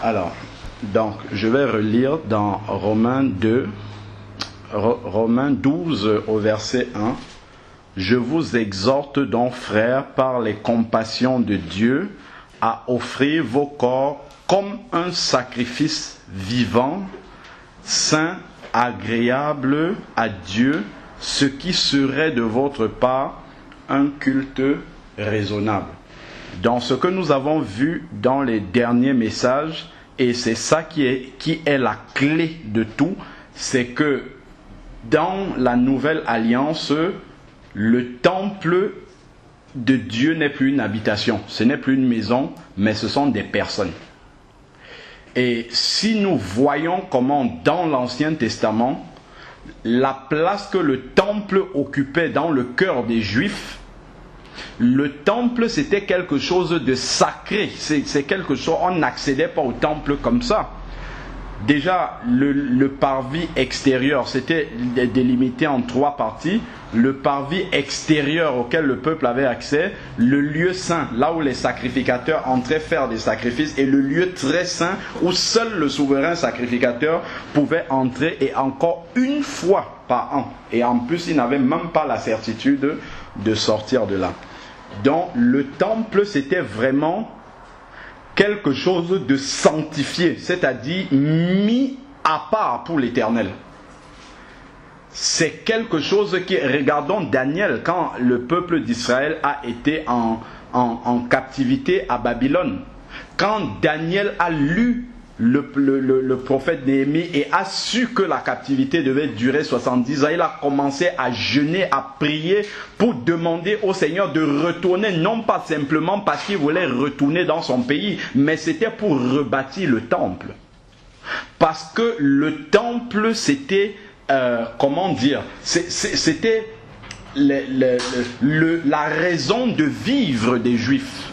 Alors, donc, je vais relire dans Romains 12 au verset 1. Je vous exhorte donc, frères, par les compassions de Dieu, à offrir vos corps comme un sacrifice vivant, saint, agréable à Dieu, ce qui serait de votre part un culte raisonnable. Dans ce que nous avons vu dans les derniers messages, et c'est ça qui est la clé de tout, c'est que dans la nouvelle alliance, le temple de Dieu n'est plus une habitation, ce n'est plus une maison, mais ce sont des personnes. Et si nous voyons comment dans l'Ancien Testament, la place que le temple occupait dans le cœur des Juifs, le temple c'était quelque chose de sacré, c'est quelque chose, on n'accédait pas au temple comme ça. Déjà, le parvis extérieur, c'était délimité en 3 parties. Le parvis extérieur auquel le peuple avait accès, le lieu saint, là où les sacrificateurs entraient faire des sacrifices, et le lieu très saint où seul le souverain sacrificateur pouvait entrer, et encore une fois par an. Et en plus, il n'avait même pas la certitude de sortir de là. Donc, le temple, c'était vraiment quelque chose de sanctifié, c'est-à-dire mis à part pour l'Éternel. C'est quelque chose qui, regardons Daniel, quand le peuple d'Israël a été en captivité à Babylone, quand Daniel a lu le prophète Néhémie et a su que la captivité devait durer 70 ans, il a commencé à jeûner, à prier pour demander au Seigneur de retourner, non pas simplement parce qu'il voulait retourner dans son pays, mais c'était pour rebâtir le temple. Parce que le temple, c'était, c'était la raison de vivre des Juifs.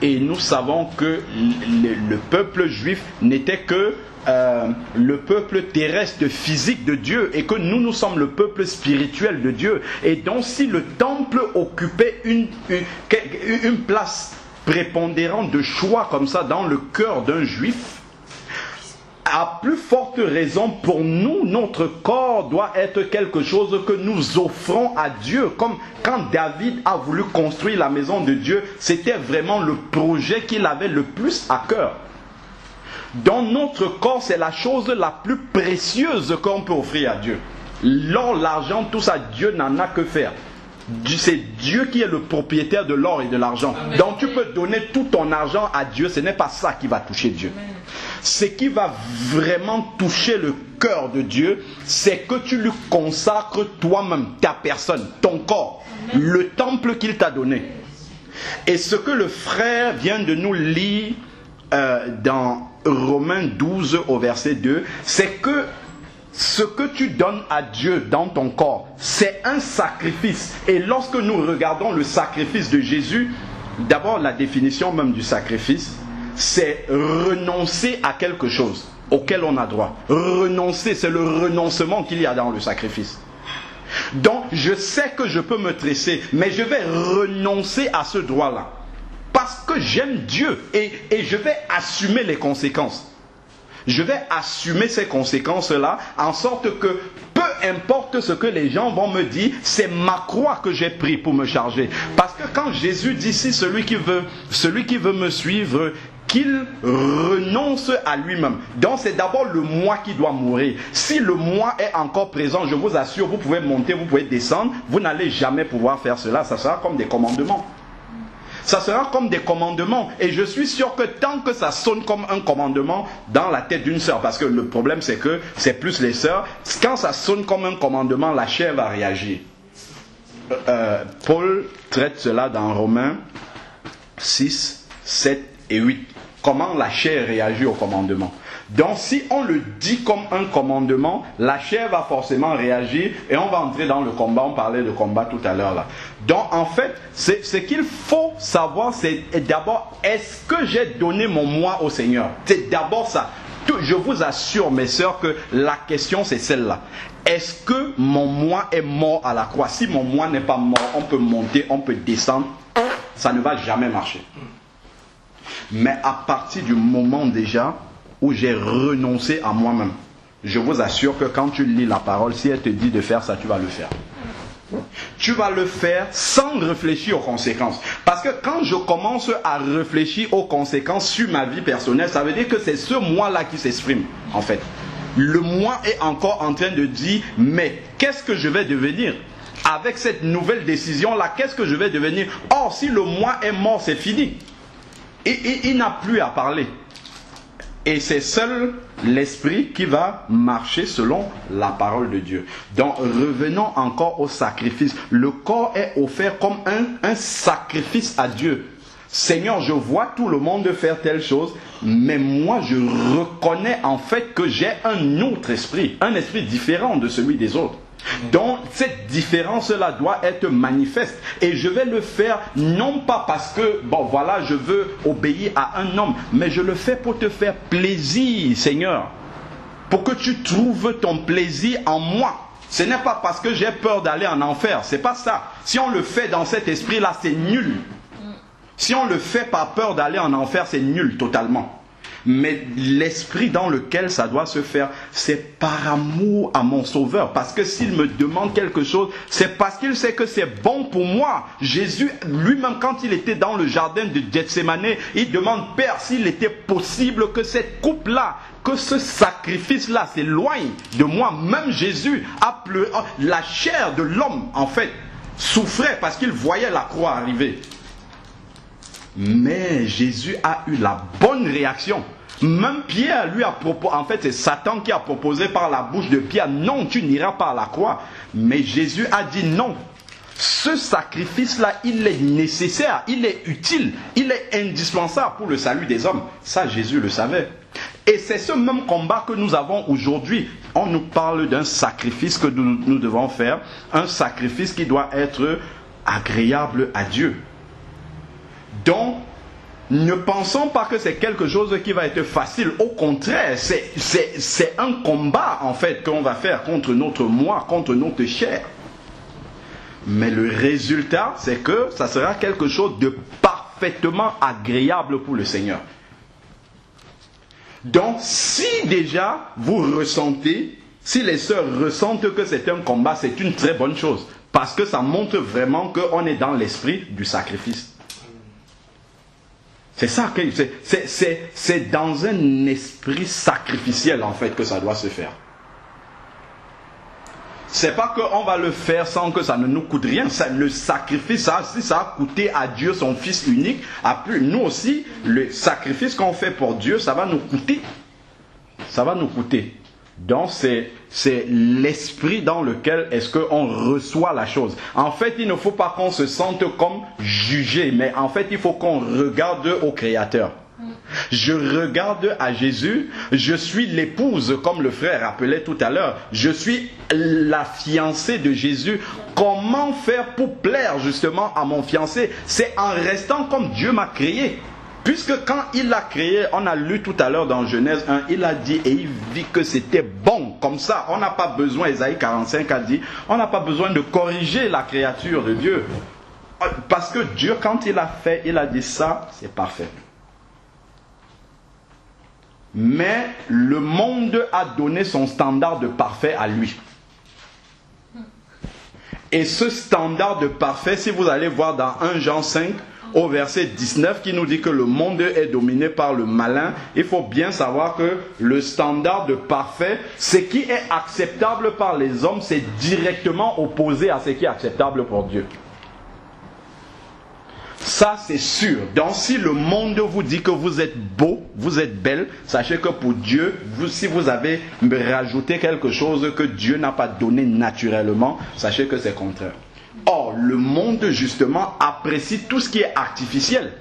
Et nous savons que le peuple juif n'était que le peuple terrestre physique de Dieu, et que nous sommes le peuple spirituel de Dieu. Et donc si le temple occupait une place prépondérante de choix comme ça dans le cœur d'un juif, à plus forte raison pour nous, notre corps doit être quelque chose que nous offrons à Dieu. Comme quand David a voulu construire la maison de Dieu, c'était vraiment le projet qu'il avait le plus à cœur. Dans notre corps, c'est la chose la plus précieuse qu'on peut offrir à Dieu. L'or, l'argent, tout ça, Dieu n'en a que faire. C'est Dieu qui est le propriétaire de l'or et de l'argent. Donc tu peux donner tout ton argent à Dieu, ce n'est pas ça qui va toucher Dieu. Ce qui va vraiment toucher le cœur de Dieu, c'est que tu lui consacres toi-même, ta personne, ton corps, le temple qu'il t'a donné. Et ce que le frère vient de nous lire dans Romains 12 au verset 2, c'est que ce que tu donnes à Dieu dans ton corps, c'est un sacrifice. Et lorsque nous regardons le sacrifice de Jésus, d'abord la définition même du sacrifice, c'est renoncer à quelque chose auquel on a droit. Renoncer, c'est le renoncement qu'il y a dans le sacrifice. Donc, je sais que je peux me tresser, mais je vais renoncer à ce droit-là. Parce que j'aime Dieu et je vais assumer les conséquences. Je vais assumer ces conséquences-là en sorte que peu importe ce que les gens vont me dire, c'est ma croix que j'ai pris pour me charger. Parce que quand Jésus dit si celui qui veut me suivre, qu'il renonce à lui-même. Donc c'est d'abord le moi qui doit mourir. Si le moi est encore présent, je vous assure, vous pouvez monter, vous pouvez descendre, vous n'allez jamais pouvoir faire cela. Ça sera comme des commandements. Ça sera comme des commandements. Et je suis sûr que tant que ça sonne comme un commandement dans la tête d'une sœur, parce que le problème c'est que c'est plus les sœurs, quand ça sonne comme un commandement, la chair va réagir. Paul traite cela dans Romains 6, 7 et 8. Comment la chair réagit au commandement. Donc si on le dit comme un commandement, la chair va forcément réagir et on va entrer dans le combat. On parlait de combat tout à l'heure là. Donc en fait, ce qu'il faut savoir, c'est d'abord, est-ce que j'ai donné mon moi au Seigneur? C'est d'abord ça. Je vous assure mes sœurs que la question c'est celle-là. Est-ce que mon moi est mort à la croix? Si mon moi n'est pas mort, on peut monter, on peut descendre. Ça ne va jamais marcher. Mais à partir du moment déjà où j'ai renoncé à moi-même, je vous assure que quand tu lis la parole, si elle te dit de faire ça, tu vas le faire. Tu vas le faire sans réfléchir aux conséquences. Parce que quand je commence à réfléchir aux conséquences sur ma vie personnelle, ça veut dire que c'est ce moi-là qui s'exprime, en fait. Le moi est encore en train de dire, mais qu'est-ce que je vais devenir ? Avec cette nouvelle décision-là, qu'est-ce que je vais devenir ? Or, si le moi est mort, c'est fini. Et il n'a plus à parler. Et c'est seul l'esprit qui va marcher selon la parole de Dieu. Donc revenons encore au sacrifice. Le corps est offert comme un sacrifice à Dieu. Seigneur, je vois tout le monde faire telle chose, mais moi je reconnais en fait que j'ai un autre esprit, un esprit différent de celui des autres. Donc cette différence-là doit être manifeste. Et je vais le faire non pas parce que, bon voilà, je veux obéir à un homme, mais je le fais pour te faire plaisir, Seigneur. Pour que tu trouves ton plaisir en moi. Ce n'est pas parce que j'ai peur d'aller en enfer, c'est pas ça. Si on le fait dans cet esprit-là, c'est nul. Si on le fait par peur d'aller en enfer, c'est nul totalement. Mais l'esprit dans lequel ça doit se faire, c'est par amour à mon Sauveur. Parce que s'il me demande quelque chose, c'est parce qu'il sait que c'est bon pour moi. Jésus, lui-même, quand il était dans le jardin de Gethsémane, il demande, Père, s'il était possible que cette coupe-là, que ce sacrifice-là s'éloigne de moi. Même Jésus a pleuré. La chair de l'homme, en fait, souffrait parce qu'il voyait la croix arriver. Mais Jésus a eu la bonne réaction. Même Pierre lui a proposé, en fait c'est Satan qui a proposé par la bouche de Pierre, non, tu n'iras pas à la croix. Mais Jésus a dit non. Ce sacrifice-là, il est nécessaire, il est utile, il est indispensable pour le salut des hommes. Ça, Jésus le savait. Et c'est ce même combat que nous avons aujourd'hui. On nous parle d'un sacrifice que nous devons faire, un sacrifice qui doit être agréable à Dieu. Donc, ne pensons pas que c'est quelque chose qui va être facile. Au contraire, c'est un combat en fait qu'on va faire contre notre moi, contre notre chair. Mais le résultat, c'est que ça sera quelque chose de parfaitement agréable pour le Seigneur. Donc, si déjà vous ressentez, si les sœurs ressentent que c'est un combat, c'est une très bonne chose. Parce que ça montre vraiment qu'on est dans l'esprit du sacrifice. C'est ça que c'est dans un esprit sacrificiel en fait que ça doit se faire. C'est pas qu'on va le faire sans que ça ne nous coûte rien. Le sacrifice, si ça a coûté à Dieu son Fils unique, nous aussi, le sacrifice qu'on fait pour Dieu, ça va nous coûter. Ça va nous coûter. Donc c'est l'esprit dans lequel est-ce qu'on reçoit la chose. En fait, il ne faut pas qu'on se sente comme jugé, mais en fait, il faut qu'on regarde au Créateur. Je regarde à Jésus, je suis l'épouse, comme le frère rappelait tout à l'heure, je suis la fiancée de Jésus. Comment faire pour plaire justement à mon fiancé? C'est en restant comme Dieu m'a créé. Puisque quand il l'a créé, on a lu tout à l'heure dans Genèse 1, il a dit et il vit que c'était bon. Comme ça, on n'a pas besoin, Ésaïe 45 a dit, on n'a pas besoin de corriger la créature de Dieu. Parce que Dieu, quand il a fait, il a dit ça, c'est parfait. Mais le monde a donné son standard de parfait à lui. Et ce standard de parfait, si vous allez voir dans 1 Jean 5, au verset 19 qui nous dit que le monde est dominé par le malin, il faut bien savoir que le standard de parfait, ce qui est acceptable par les hommes, c'est directement opposé à ce qui est acceptable pour Dieu. Ça c'est sûr. Donc si le monde vous dit que vous êtes beau, vous êtes belle, sachez que pour Dieu, si vous avez rajouté quelque chose que Dieu n'a pas donné naturellement, sachez que c'est contraire. Or, le monde, justement, apprécie tout ce qui est artificiel.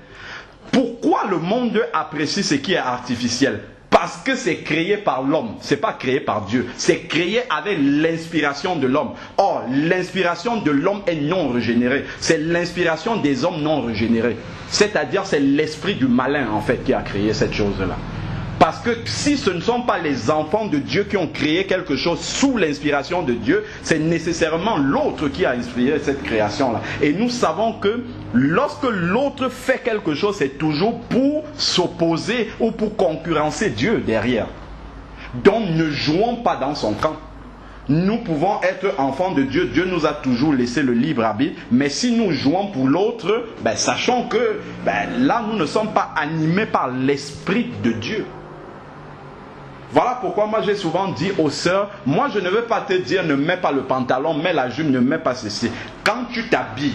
Pourquoi le monde apprécie ce qui est artificiel? Parce que c'est créé par l'homme. Ce n'est pas créé par Dieu. C'est créé avec l'inspiration de l'homme. Or, l'inspiration de l'homme est non régénérée. C'est l'inspiration des hommes non régénérés. C'est-à-dire, c'est l'esprit du malin, en fait, qui a créé cette chose-là. Parce que si ce ne sont pas les enfants de Dieu qui ont créé quelque chose sous l'inspiration de Dieu, c'est nécessairement l'autre qui a inspiré cette création-là. Et nous savons que lorsque l'autre fait quelque chose, c'est toujours pour s'opposer ou pour concurrencer Dieu derrière. Donc ne jouons pas dans son camp. Nous pouvons être enfants de Dieu. Dieu nous a toujours laissé le libre arbitre. Mais si nous jouons pour l'autre, sachons que là, nous ne sommes pas animés par l'Esprit de Dieu. Voilà pourquoi moi j'ai souvent dit aux sœurs, moi je ne veux pas te dire ne mets pas le pantalon, mets la jupe, ne mets pas ceci. Quand tu t'habilles,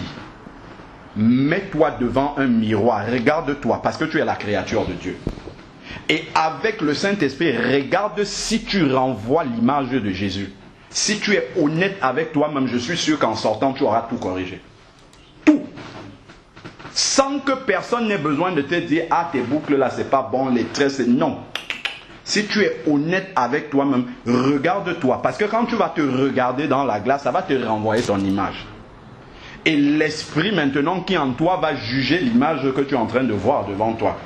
mets-toi devant un miroir, regarde-toi parce que tu es la créature de Dieu. Et avec le Saint-Esprit, regarde si tu renvoies l'image de Jésus. Si tu es honnête avec toi-même, je suis sûr qu'en sortant, tu auras tout corrigé. Tout. Sans que personne n'ait besoin de te dire, ah tes boucles là, c'est pas bon, les traits, c'est... Non. Si tu es honnête avec toi-même, regarde-toi. Parce que quand tu vas te regarder dans la glace, ça va te renvoyer ton image. Et l'esprit maintenant qui en toi va juger l'image que tu es en train de voir devant toi.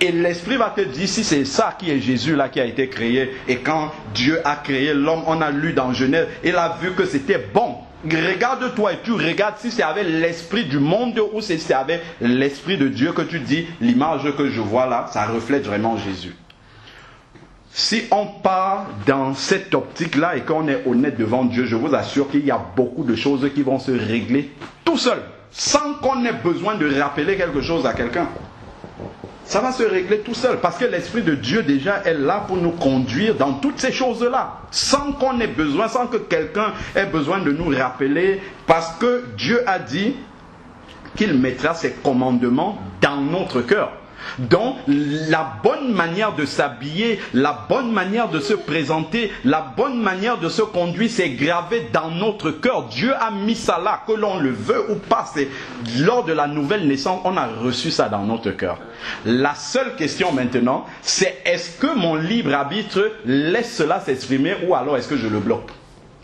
Et l'esprit va te dire si c'est ça qui est Jésus là qui a été créé. Et quand Dieu a créé l'homme, on a lu dans Genèse, il a vu que c'était bon. Regarde-toi et tu regardes si c'est avec l'esprit du monde ou si c'est avec l'esprit de Dieu que tu dis l'image que je vois là, ça reflète vraiment Jésus. Si on part dans cette optique-là et qu'on est honnête devant Dieu, je vous assure qu'il y a beaucoup de choses qui vont se régler tout seul, sans qu'on ait besoin de rappeler quelque chose à quelqu'un. Ça va se régler tout seul, parce que l'Esprit de Dieu déjà est là pour nous conduire dans toutes ces choses-là, sans qu'on ait besoin, sans que quelqu'un ait besoin de nous rappeler, parce que Dieu a dit qu'il mettra ses commandements dans notre cœur. Donc, la bonne manière de s'habiller, la bonne manière de se présenter, la bonne manière de se conduire, c'est gravé dans notre cœur. Dieu a mis ça là, que l'on le veut ou pas. C'est lors de la nouvelle naissance, on a reçu ça dans notre cœur. La seule question maintenant, c'est est-ce que mon libre arbitre laisse cela s'exprimer ou alors est-ce que je le bloque?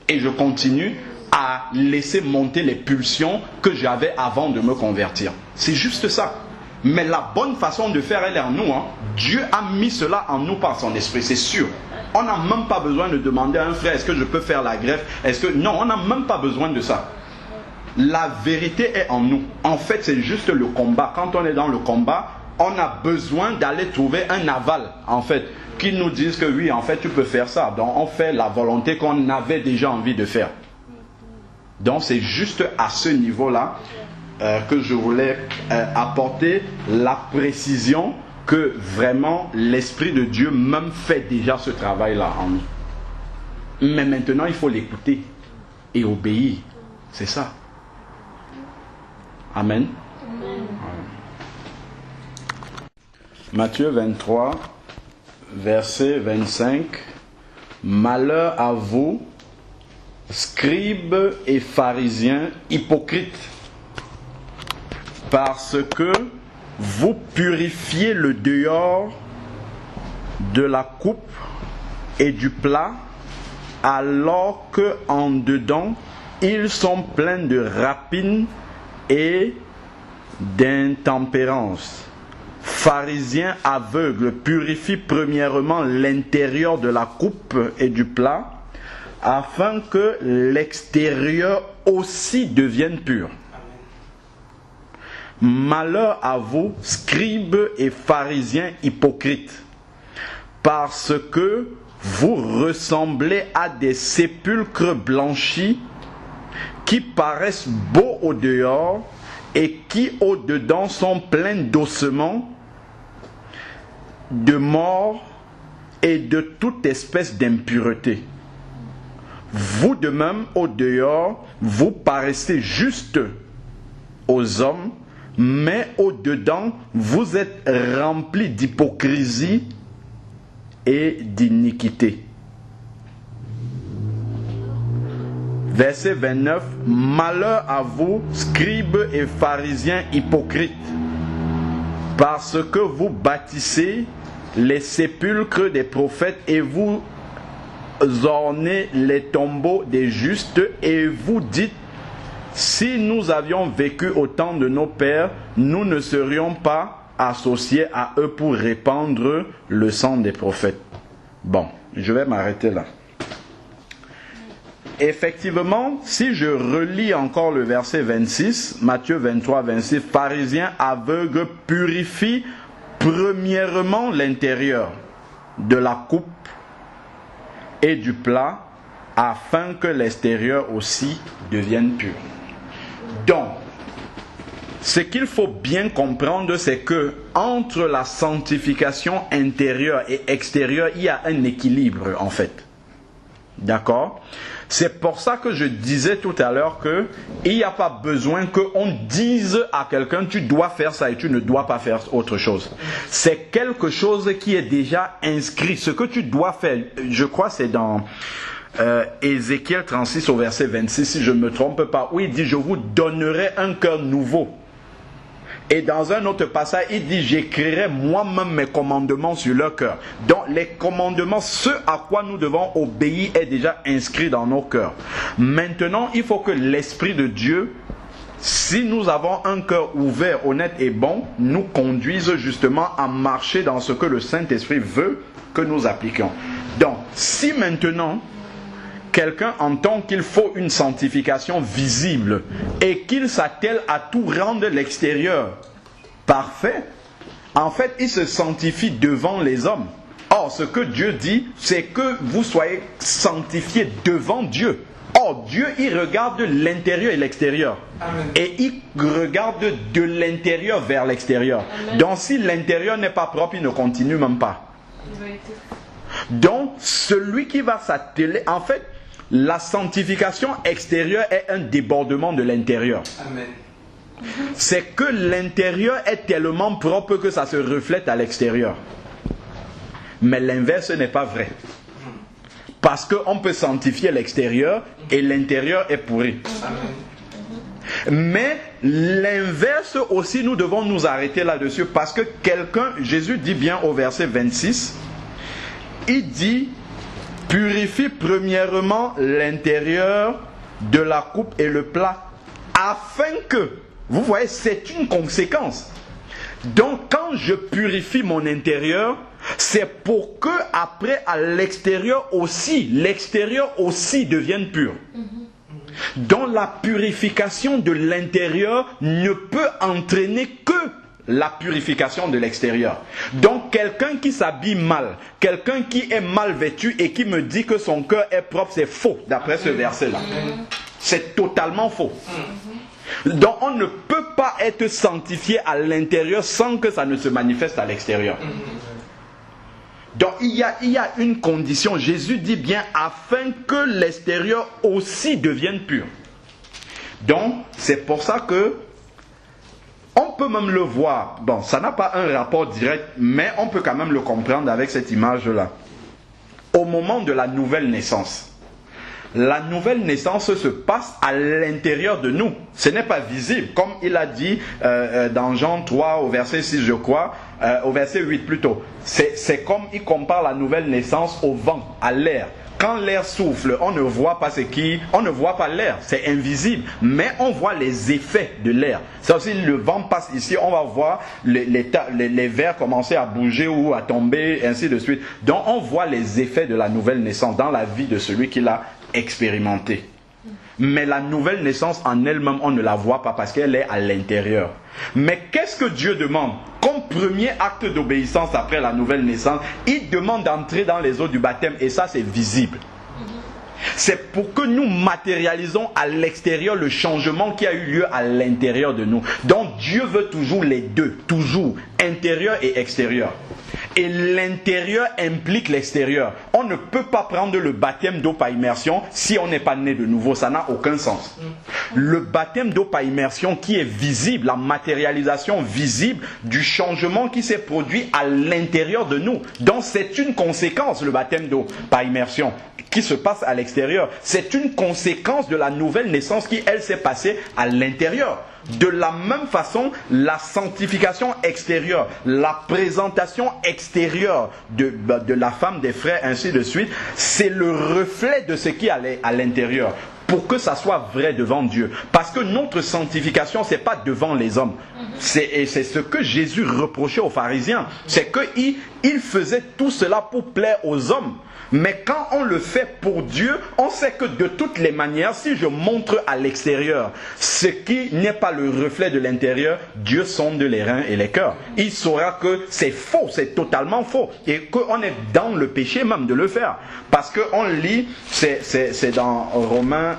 Et je continue à laisser monter les pulsions que j'avais avant de me convertir. C'est juste ça. Mais la bonne façon de faire, elle est en nous. Dieu a mis cela en nous par son esprit, c'est sûr. On n'a même pas besoin de demander à un frère, est-ce que je peux faire la greffe? Non, on n'a même pas besoin de ça. La vérité est en nous. En fait, c'est juste le combat. Quand on est dans le combat, on a besoin d'aller trouver un aval, en fait, qui nous dise que oui, en fait, tu peux faire ça. Donc, on fait la volonté qu'on avait déjà envie de faire. Donc, c'est juste à ce niveau-là que je voulais apporter la précision que vraiment l'Esprit de Dieu même fait déjà ce travail-là en nous. Mais maintenant, il faut l'écouter et obéir. C'est ça. Amen. Matthieu 23, verset 25. Malheur à vous, scribes et pharisiens hypocrites, parce que vous purifiez le dehors de la coupe et du plat, alors que en dedans ils sont pleins de rapines et d'intempérance. Pharisiens aveugles, purifie premièrement l'intérieur de la coupe et du plat, afin que l'extérieur aussi devienne pur. Malheur à vous, scribes et pharisiens hypocrites, parce que vous ressemblez à des sépulcres blanchis qui paraissent beaux au dehors et qui au dedans sont pleins d'ossements, de mort et de toute espèce d'impureté. Vous de même au dehors, vous paraissez juste aux hommes, mais au-dedans, vous êtes remplis d'hypocrisie et d'iniquité. Verset 29. Malheur à vous, scribes et pharisiens hypocrites, parce que vous bâtissez les sépulcres des prophètes et vous ornez les tombeaux des justes et vous dites: si nous avions vécu au temps de nos pères, nous ne serions pas associés à eux pour répandre le sang des prophètes. Bon, je vais m'arrêter là. Effectivement, si je relis encore le verset 26, Matthieu 23, 26, pharisiens aveugles purifient premièrement l'intérieur de la coupe et du plat, afin que l'extérieur aussi devienne pur. Donc, ce qu'il faut bien comprendre, c'est que entre la sanctification intérieure et extérieure, il y a un équilibre en fait. D'accord? C'est pour ça que je disais tout à l'heure qu'il n'y a pas besoin qu'on dise à quelqu'un tu dois faire ça et tu ne dois pas faire autre chose. C'est quelque chose qui est déjà inscrit. Ce que tu dois faire, je crois c'est dans Ézéchiel 36 au verset 26, si je ne me trompe pas, où il dit je vous donnerai un cœur nouveau. Et dans un autre passage, il dit, j'écrirai moi-même mes commandements sur leur cœur. Donc les commandements, ce à quoi nous devons obéir est déjà inscrit dans nos cœurs. Maintenant, il faut que l'Esprit de Dieu, si nous avons un cœur ouvert, honnête et bon, nous conduise justement à marcher dans ce que le Saint-Esprit veut que nous appliquions. Donc, si maintenant quelqu'un entend qu'il faut une sanctification visible et qu'il s'attelle à tout rendre l'extérieur parfait, en fait, il se sanctifie devant les hommes. Or, ce que Dieu dit, c'est que vous soyez sanctifiés devant Dieu. Or, Dieu, il regarde l'intérieur et l'extérieur. Amen. Et il regarde de l'intérieur vers l'extérieur. Amen. Donc, si l'intérieur n'est pas propre, il ne continue même pas. Donc, celui qui va s'atteler, en fait, la sanctification extérieure est un débordement de l'intérieur. Amen. C'est que l'intérieur est tellement propre que ça se reflète à l'extérieur. Mais l'inverse n'est pas vrai. Parce qu'on peut sanctifier l'extérieur et l'intérieur est pourri. Amen. Mais l'inverse aussi, nous devons nous arrêter là-dessus. Parce que quelqu'un, Jésus dit bien au verset 26, il dit... Purifie premièrement l'intérieur de la coupe et le plat, afin que, vous voyez, c'est une conséquence. Donc, quand je purifie mon intérieur, c'est pour que après, à l'extérieur aussi devienne pur. Donc, la purification de l'intérieur ne peut entraîner que la purification de l'extérieur. Donc quelqu'un qui s'habille mal, quelqu'un qui est mal vêtu et qui me dit que son cœur est propre, c'est faux d'après ce verset-là. C'est totalement faux. Donc on ne peut pas être sanctifié à l'intérieur sans que ça ne se manifeste à l'extérieur. Donc il y a une condition. Jésus dit bien afin que l'extérieur aussi devienne pur. Donc c'est pour ça que on peut même le voir. Bon, ça n'a pas un rapport direct, mais on peut quand même le comprendre avec cette image-là. Au moment de la nouvelle naissance, la nouvelle naissance se passe à l'intérieur de nous. Ce n'est pas visible, comme il a dit dans Jean 3 au verset 6, je crois, au verset 8 plutôt. C'est comme il compare la nouvelle naissance au vent, à l'air. Quand l'air souffle, on ne voit pas on ne voit pas l'air, c'est invisible, mais on voit les effets de l'air. Ça aussi, le vent passe ici, on va voir les verres commencer à bouger ou à tomber, ainsi de suite. Donc on voit les effets de la nouvelle naissance dans la vie de celui qui l'a expérimenté. Mais la nouvelle naissance en elle-même, on ne la voit pas parce qu'elle est à l'intérieur. Mais qu'est-ce que Dieu demande? Comme premier acte d'obéissance après la nouvelle naissance, il demande d'entrer dans les eaux du baptême et ça c'est visible. C'est pour que nous matérialisons à l'extérieur le changement qui a eu lieu à l'intérieur de nous. Donc Dieu veut toujours les deux, toujours, intérieur et extérieur. Et l'intérieur implique l'extérieur. On ne peut pas prendre le baptême d'eau par immersion si on n'est pas né de nouveau. Ça n'a aucun sens. Le baptême d'eau par immersion qui est visible, la matérialisation visible du changement qui s'est produit à l'intérieur de nous. Donc c'est une conséquence, le baptême d'eau par immersion qui se passe à l'extérieur. C'est une conséquence de la nouvelle naissance qui, elle, s'est passée à l'intérieur. De la même façon, la sanctification extérieure, la présentation extérieure de la femme, des frères, ainsi de suite, c'est le reflet de ce qui est à l'intérieur. pour que ça soit vrai devant Dieu. Parce que notre sanctification, ce n'est pas devant les hommes. Et c'est ce que Jésus reprochait aux pharisiens. C'est qu'il faisait tout cela pour plaire aux hommes. Mais quand on le fait pour Dieu, on sait que de toutes les manières, si je montre à l'extérieur ce qui n'est pas le reflet de l'intérieur, Dieu sonde les reins et les cœurs. Il saura que c'est faux, c'est totalement faux. Et qu'on est dans le péché même de le faire. Parce qu'on lit, c'est dans Romains,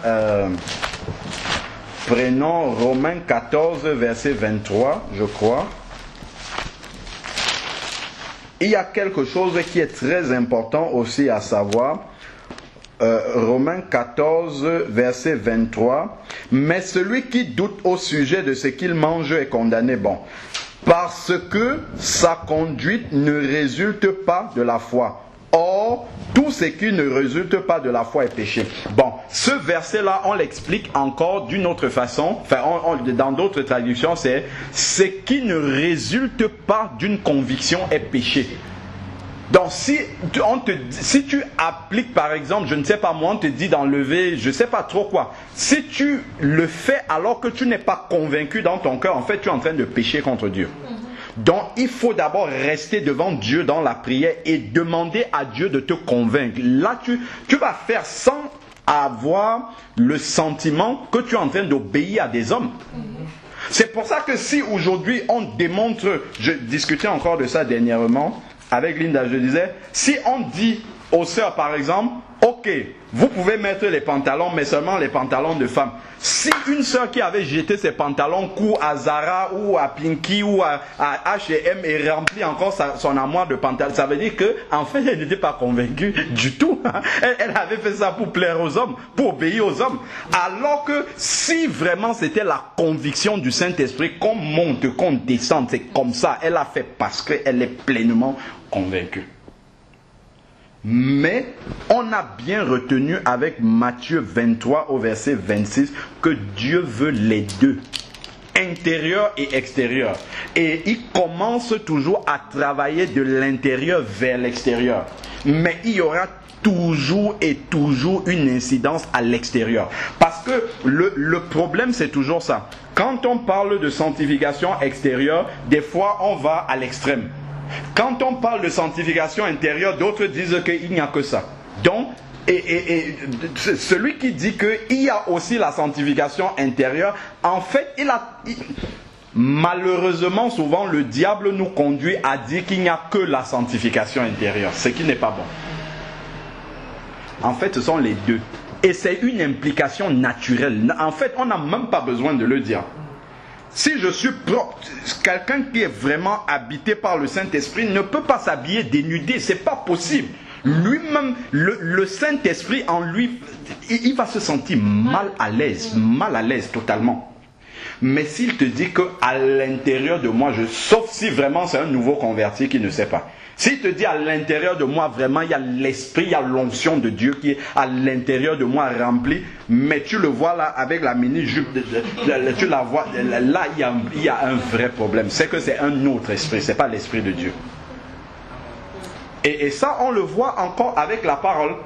prenons Romains 14, verset 23, je crois. Il y a quelque chose qui est très important aussi à savoir. Romains 14, verset 23. Mais celui qui doute au sujet de ce qu'il mange est condamné. Bon. Parce que sa conduite ne résulte pas de la foi. Or, tout ce qui ne résulte pas de la foi est péché. Bon, ce verset-là, on l'explique encore d'une autre façon. Enfin, dans d'autres traductions, c'est « ce qui ne résulte pas d'une conviction est péché ». Donc, si tu appliques, par exemple, je ne sais pas moi, on te dit d'enlever, je ne sais pas trop quoi. Si tu le fais alors que tu n'es pas convaincu dans ton cœur, en fait, tu es en train de pécher contre Dieu. Donc, il faut d'abord rester devant Dieu dans la prière et demander à Dieu de te convaincre. Là, tu vas faire sans avoir le sentiment que tu es en train d'obéir à des hommes. C'est pour ça que si aujourd'hui on démontre, je discutais encore de ça dernièrement avec Linda, je disais, si on dit aux sœurs par exemple, ok, vous pouvez mettre les pantalons, mais seulement les pantalons de femmes. Si une sœur qui avait jeté ses pantalons courts à Zara ou à Pinky ou à H&M et remplit encore son armoire de pantalons, ça veut dire qu'en fait elle n'était pas convaincue du tout. Elle avait fait ça pour plaire aux hommes, pour obéir aux hommes. Alors que si vraiment c'était la conviction du Saint-Esprit, qu'on monte, qu'on descende, c'est comme ça. Elle a fait parce qu'elle est pleinement convaincue. Mais on a bien retenu avec Matthieu 23 au verset 26 que Dieu veut les deux, intérieur et extérieur. Et il commence toujours à travailler de l'intérieur vers l'extérieur. Mais il y aura toujours et toujours une incidence à l'extérieur. Parce que le problème c'est toujours ça. Quand on parle de sanctification extérieure, des fois on va à l'extrême. Quand on parle de sanctification intérieure, d'autres disent qu'il n'y a que ça. Donc, celui qui dit qu'il y a aussi la sanctification intérieure, en fait, malheureusement, souvent, le diable nous conduit à dire qu'il n'y a que la sanctification intérieure, ce qui n'est pas bon. En fait, ce sont les deux. Et c'est une implication naturelle. En fait, on n'a même pas besoin de le dire. Si je suis propre, quelqu'un qui est vraiment habité par le Saint-Esprit ne peut pas s'habiller dénudé, c'est pas possible. Lui-même, le Saint-Esprit en lui, il va se sentir mal à l'aise totalement. Mais s'il te dit qu'à l'intérieur de moi, sauf si vraiment c'est un nouveau converti qui ne sait pas. S'il te dit à l'intérieur de moi, vraiment, il y a l'esprit, il y a l'onction de Dieu qui est à l'intérieur de moi remplie, mais tu le vois là avec la mini-jupe, tu la vois, là il y a un vrai problème. C'est que c'est un autre esprit, c'est pas l'esprit de Dieu. Et ça, on le voit encore avec la parole.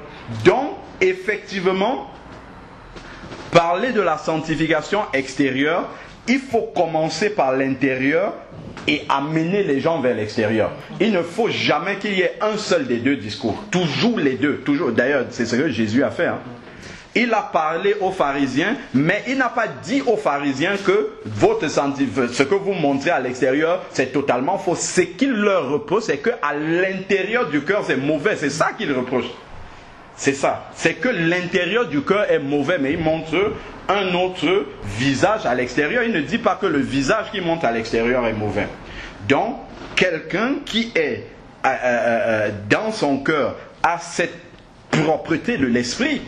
Donc, effectivement, parler de la sanctification extérieure, il faut commencer par l'intérieur et amener les gens vers l'extérieur. Il ne faut jamais qu'il y ait un seul des deux discours. Toujours les deux. Toujours. D'ailleurs, c'est ce que Jésus a fait. Il a parlé aux pharisiens, mais il n'a pas dit aux pharisiens que ce que vous montrez à l'extérieur, c'est totalement faux. Ce qu'il leur reproche, c'est qu'à l'intérieur du cœur, c'est mauvais. C'est ça qu'il reproche. C'est ça. C'est que l'intérieur du cœur est mauvais, mais il montre un autre visage à l'extérieur. Il ne dit pas que le visage qui montre à l'extérieur est mauvais. Donc, quelqu'un qui est dans son cœur a cette propreté de l'esprit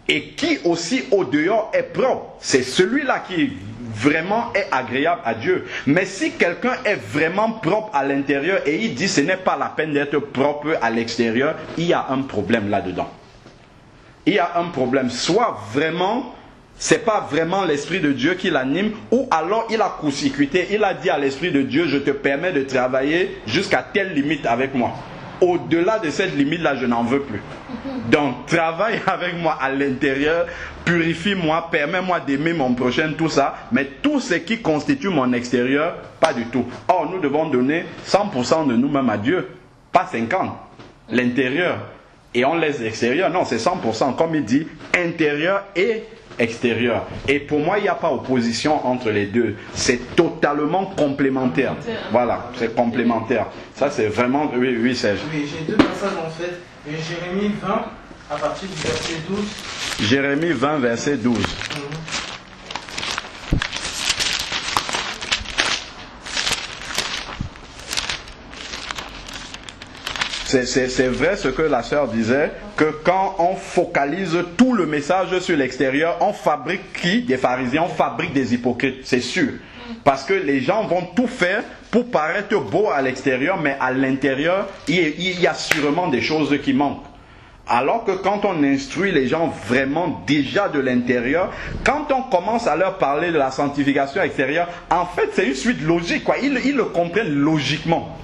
et qui aussi au dehors est propre, c'est celui-là qui vraiment est agréable à Dieu. Mais si quelqu'un est vraiment propre à l'intérieur et il dit ce n'est pas la peine d'être propre à l'extérieur, il y a un problème là-dedans. Il y a un problème. Soit vraiment, c'est pas vraiment l'Esprit de Dieu qui l'anime, ou alors il a court-circuité, il a dit à l'Esprit de Dieu, je te permets de travailler jusqu'à telle limite avec moi. au-delà de cette limite-là, je n'en veux plus. Donc, travaille avec moi à l'intérieur, purifie-moi, permets-moi d'aimer mon prochain, tout ça. Mais tout ce qui constitue mon extérieur, pas du tout. Or, nous devons donner 100% de nous-mêmes à Dieu, pas 50%. L'intérieur. Et on laisse l'extérieur. Non, c'est 100%, comme il dit, intérieur et extérieur. Et pour moi, il n'y a pas opposition entre les deux. C'est totalement complémentaire. Voilà, c'est complémentaire. Ça, c'est vraiment... Oui, Serge. Oui, j'ai deux passages en fait. Jérémie 20, à partir du verset 12. Jérémie 20, verset 12. C'est vrai ce que la sœur disait, que quand on focalise tout le message sur l'extérieur, on fabrique qui? Des pharisiens, on fabrique des hypocrites, c'est sûr. Parce que les gens vont tout faire pour paraître beau à l'extérieur, mais à l'intérieur, il y a sûrement des choses qui manquent. Alors que quand on instruit les gens vraiment déjà de l'intérieur, quand on commence à leur parler de la sanctification extérieure, en fait c'est une suite logique, quoi. Ils le comprennent logiquement.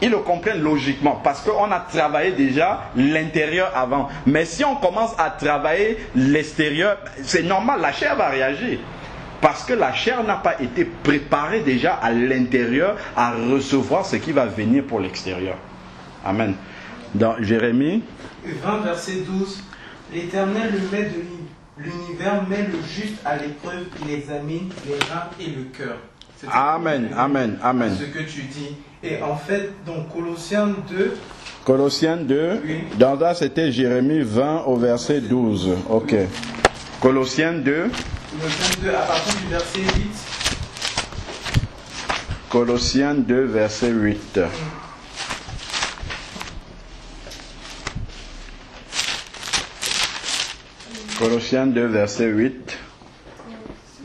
Ils le comprennent logiquement parce qu'on a travaillé déjà l'intérieur avant. Mais si on commence à travailler l'extérieur, c'est normal, la chair va réagir. Parce que la chair n'a pas été préparée déjà à l'intérieur à recevoir ce qui va venir pour l'extérieur. Amen. Dans Jérémie 20, verset 12. L'Éternel, le maître de l'univers, met le juste à l'épreuve, il examine les reins et le cœur. Amen, amen, amen. Ce que tu dis. Et en fait, donc Colossiens 2. Colossiens 2, oui. Dans ça c'était Jérémie 20 au verset 12. Ok. Oui. Colossiens 2. Colossiens 2 à partir du verset 8. Colossiens 2, verset 8. Colossiens 2, verset 8.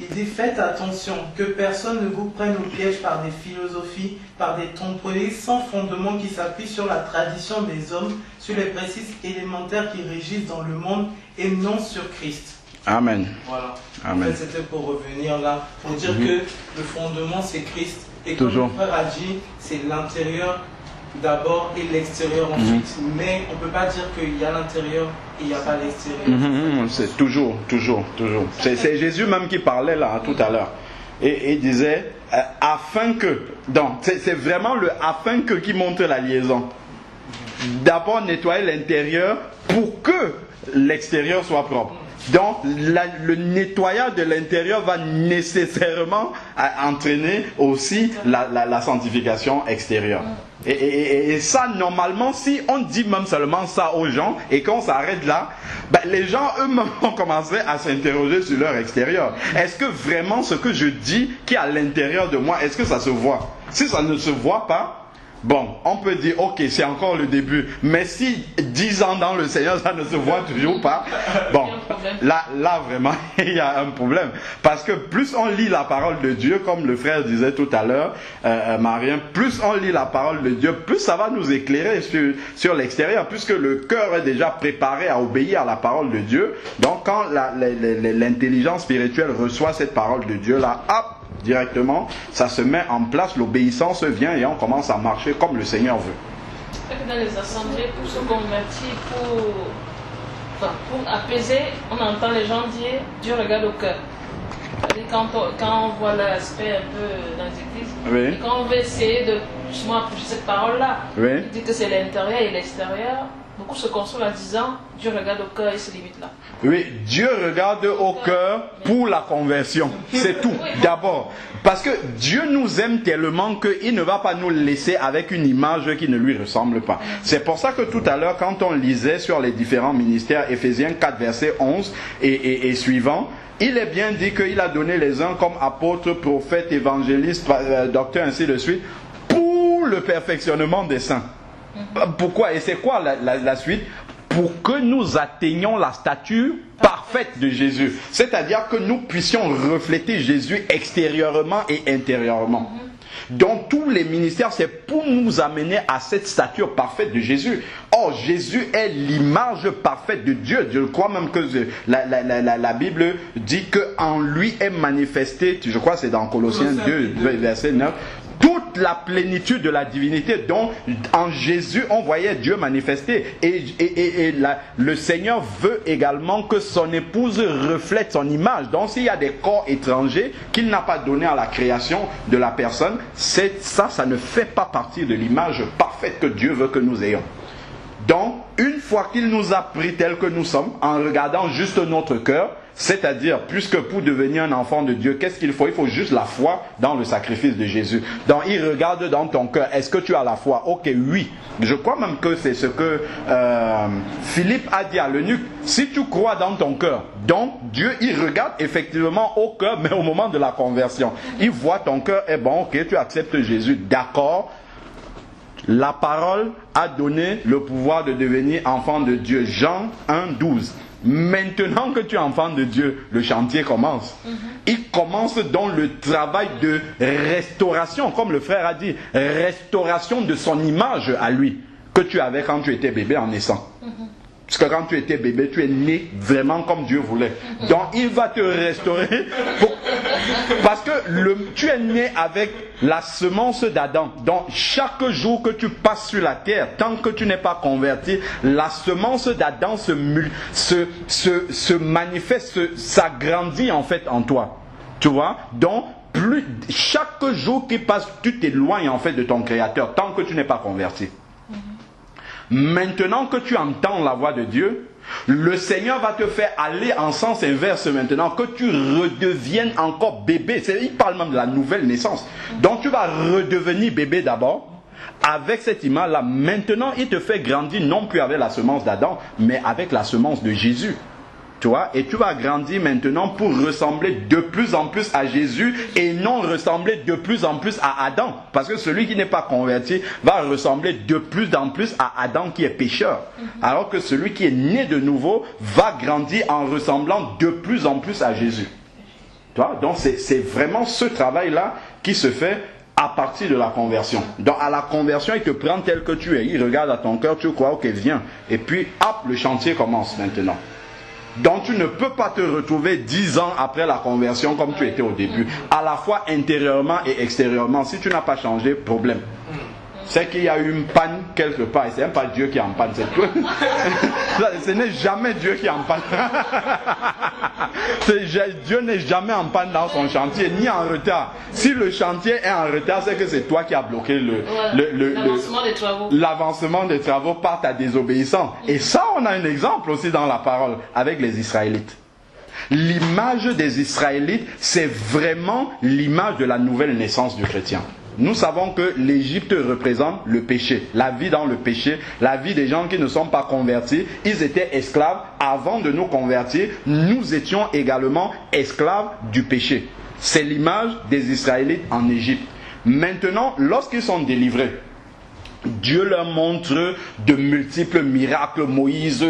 Il dit, faites attention, que personne ne vous prenne au piège par des philosophies, par des tromperies sans fondement qui s'appuient sur la tradition des hommes, sur les principes élémentaires qui régissent dans le monde et non sur Christ. Amen. Voilà. Amen. En fait, c'était pour revenir là, pour dire que le fondement c'est Christ. Et comme toujours. le frère a dit, c'est l'intérieur d'abord et l'extérieur ensuite. Mais on ne peut pas dire qu'il y a l'intérieur et il n'y a pas l'extérieur. C'est toujours. C'est Jésus même qui parlait là tout à l'heure. Et il disait, afin que... Donc, c'est vraiment le afin que qui montre la liaison. D'abord nettoyer l'intérieur pour que l'extérieur soit propre. Donc, le nettoyage de l'intérieur va nécessairement entraîner aussi la sanctification extérieure. Et ça, normalement, si on dit même seulement ça aux gens et qu'on s'arrête là, ben, les gens eux-mêmes vont commencer à s'interroger sur leur extérieur. Est-ce que vraiment ce que je dis qui est à l'intérieur de moi, est-ce que ça se voit? Si ça ne se voit pas, bon, on peut dire, ok, c'est encore le début. Mais si 10 ans dans le Seigneur, ça ne se voit toujours pas, bon, là vraiment, il y a un problème. Parce que plus on lit la parole de Dieu, comme le frère disait tout à l'heure, Marien, plus on lit la parole de Dieu, plus ça va nous éclairer sur l'extérieur, puisque le cœur est déjà préparé à obéir à la parole de Dieu. Donc, quand l'intelligence spirituelle reçoit cette parole de Dieu, là, hop, directement, ça se met en place, l'obéissance vient et on commence à marcher comme le Seigneur veut. Dans les assemblées, pour se convertir, pour apaiser, on entend les gens dire Dieu regarde au cœur. Quand on voit l'aspect un peu dans les églises, oui. Et quand on veut essayer de justement approcher cette parole-là, oui. Il dit que c'est l'intérieur et l'extérieur. Beaucoup se consolent en disant Dieu regarde au cœur et se limite là. Oui, Dieu regarde au cœur pour la conversion. C'est tout, d'abord. Parce que Dieu nous aime tellement qu'il ne va pas nous laisser avec une image qui ne lui ressemble pas. C'est pour ça que tout à l'heure, quand on lisait sur les différents ministères, Éphésiens 4, verset 11 et suivant, il est bien dit qu'il a donné les uns comme apôtres, prophètes, évangélistes, docteurs, ainsi de suite, pour le perfectionnement des saints. Pourquoi? Et c'est quoi la suite? Pour que nous atteignions la stature parfaite de Jésus. C'est-à-dire que nous puissions refléter Jésus extérieurement et intérieurement. Donc tous les ministères, c'est pour nous amener à cette stature parfaite de Jésus. Or, Jésus est l'image parfaite de Dieu. Je crois même que la Bible dit qu'en lui est manifestée, je crois que c'est dans Colossiens 2, verset 9, toute la plénitude de la divinité. Donc, en Jésus, on voyait Dieu manifester. Et le Seigneur veut également que son épouse reflète son image. Donc, s'il y a des corps étrangers qu'il n'a pas donné à la création de la personne, ça ne fait pas partie de l'image parfaite que Dieu veut que nous ayons. Donc, une fois qu'il nous a pris tel que nous sommes, en regardant juste notre cœur, c'est-à-dire, puisque pour devenir un enfant de Dieu, qu'est-ce qu'il faut? Il faut juste la foi dans le sacrifice de Jésus. Donc, il regarde dans ton cœur. Est-ce que tu as la foi? Ok, oui. Je crois même que c'est ce que Philippe a dit à l'eunuque. Si tu crois dans ton cœur, donc Dieu, il regarde effectivement au cœur, mais au moment de la conversion. Il voit ton cœur, et bon, ok, tu acceptes Jésus. D'accord. La parole a donné le pouvoir de devenir enfant de Dieu. Jean 1,12. Maintenant que tu es enfant de Dieu, le chantier commence. Il commence dans le travail de restauration, comme le frère a dit, restauration de son image à lui, que tu avais quand tu étais bébé en naissant. Parce que quand tu étais bébé, tu es né vraiment comme Dieu voulait. Donc il va te restaurer parce que tu es né avec la semence d'Adam. Donc chaque jour que tu passes sur la terre, tant que tu n'es pas converti, la semence d'Adam se manifeste, s'agrandit en fait en toi. Tu vois? Donc chaque jour qui passe, tu t'éloignes en fait de ton Créateur tant que tu n'es pas converti. Maintenant que tu entends la voix de Dieu, le Seigneur va te faire aller en sens inverse maintenant, que tu redeviennes encore bébé. Il parle même de la nouvelle naissance. Donc tu vas redevenir bébé d'abord. Avec cette image-là, maintenant il te fait grandir non plus avec la semence d'Adam, mais avec la semence de Jésus. Tu vois, et tu vas grandir maintenant pour ressembler de plus en plus à Jésus et non ressembler de plus en plus à Adam. Parce que celui qui n'est pas converti va ressembler de plus en plus à Adam qui est pécheur. Alors que celui qui est né de nouveau va grandir en ressemblant de plus en plus à Jésus. Tu vois, donc c'est vraiment ce travail-là qui se fait à partir de la conversion. Donc à la conversion, il te prend tel que tu es. Il regarde à ton cœur, tu crois, ok, viens. Et puis, hop, le chantier commence maintenant. Donc tu ne peux pas te retrouver 10 ans après la conversion comme tu étais au début. À la fois intérieurement et extérieurement. Si tu n'as pas changé, problème. C'est qu'il y a eu une panne quelque part. Et c'est même pas Dieu qui est en panne. Ce n'est jamais Dieu qui est en panne. Dieu n'est jamais en panne dans son chantier, ni en retard. Si le chantier est en retard, c'est que c'est toi qui as bloqué l'avancement des travaux par ta désobéissance. Et ça, on a un exemple aussi dans la parole avec les Israélites. L'image des Israélites, c'est vraiment l'image de la nouvelle naissance du chrétien. Nous savons que l'Égypte représente le péché, la vie dans le péché, la vie des gens qui ne sont pas convertis. Ils étaient esclaves avant de nous convertir. Nous étions également esclaves du péché. C'est l'image des Israélites en Égypte. Maintenant, lorsqu'ils sont délivrés, Dieu leur montre de multiples miracles. Moïse,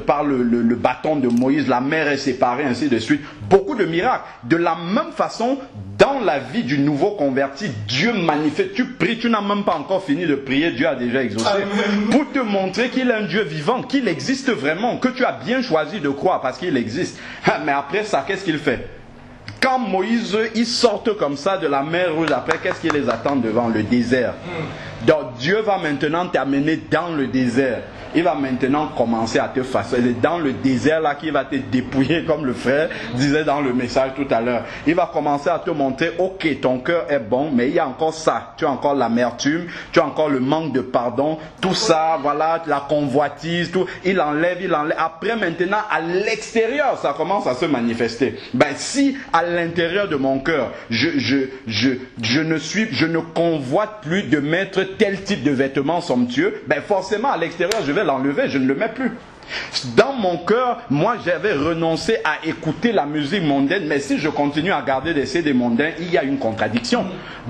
par le bâton de Moïse, la mer est séparée, ainsi de suite. Beaucoup de miracles. De la même façon, dans la vie du nouveau converti, Dieu manifeste. Tu pries, tu n'as même pas encore fini de prier, Dieu a déjà exaucé. Amen. Pour te montrer qu'il est un Dieu vivant, qu'il existe vraiment, que tu as bien choisi de croire parce qu'il existe. Mais après ça, qu'est-ce qu'il fait? Quand Moïse, ils sortent comme ça de la mer Rouge, après, qu'est-ce qui les attend devant le désert? Donc Dieu va maintenant t'amener dans le désert. Il va maintenant commencer à te façonner. C'est dans le désert là qu'il va te dépouiller, comme le frère disait dans le message tout à l'heure. Il va commencer à te montrer, ok, ton cœur est bon, mais il y a encore ça. Tu as encore l'amertume, tu as encore le manque de pardon, tout ça, voilà, la convoitise, tout. Il enlève. Après maintenant, à l'extérieur, ça commence à se manifester. Ben si à l'intérieur de mon cœur, je ne convoite plus de mettre tel type de vêtements somptueux, ben forcément à l'extérieur, je vais l'enlever, je ne le mets plus. Dans mon cœur, moi j'avais renoncé à écouter la musique mondaine, mais si je continue à garder des CD mondains, il y a une contradiction.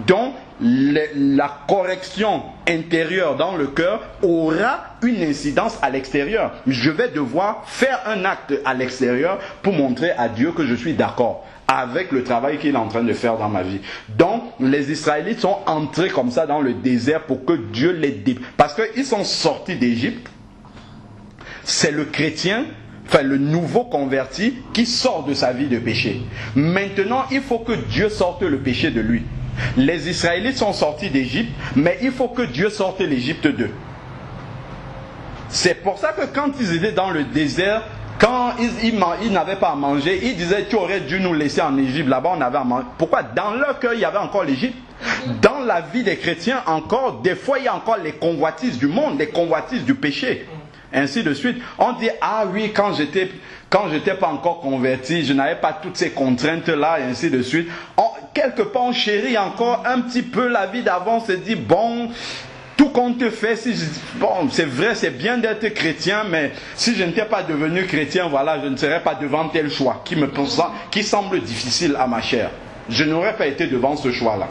Donc la correction intérieure dans le cœur aura une incidence à l'extérieur. Je vais devoir faire un acte à l'extérieur pour montrer à Dieu que je suis d'accord avec le travail qu'il est en train de faire dans ma vie. Donc, les Israélites sont entrés comme ça dans le désert pour que Dieu les dépouille. Parce qu'ils sont sortis d'Égypte. C'est le chrétien, enfin le nouveau converti, qui sort de sa vie de péché. Maintenant, il faut que Dieu sorte le péché de lui. Les Israélites sont sortis d'Égypte, mais il faut que Dieu sorte l'Égypte d'eux. C'est pour ça que quand ils étaient dans le désert, quand ils n'avaient pas à manger, ils disaient tu aurais dû nous laisser en Égypte, là-bas on avait à manger. Pourquoi? Dans leur cœur il y avait encore l'Égypte. Dans la vie des chrétiens encore, des fois il y a encore les convoitises du monde, les convoitises du péché. Ainsi de suite. On dit ah oui, quand j'étais pas encore converti, je n'avais pas toutes ces contraintes là, et ainsi de suite. Quelque part on chérit encore un petit peu la vie d'avant, on se dit bon, tout compte fait, bon, c'est vrai, c'est bien d'être chrétien, mais si je n'étais pas devenu chrétien, voilà, je ne serais pas devant tel choix qui semble difficile à ma chair. Je n'aurais pas été devant ce choix-là.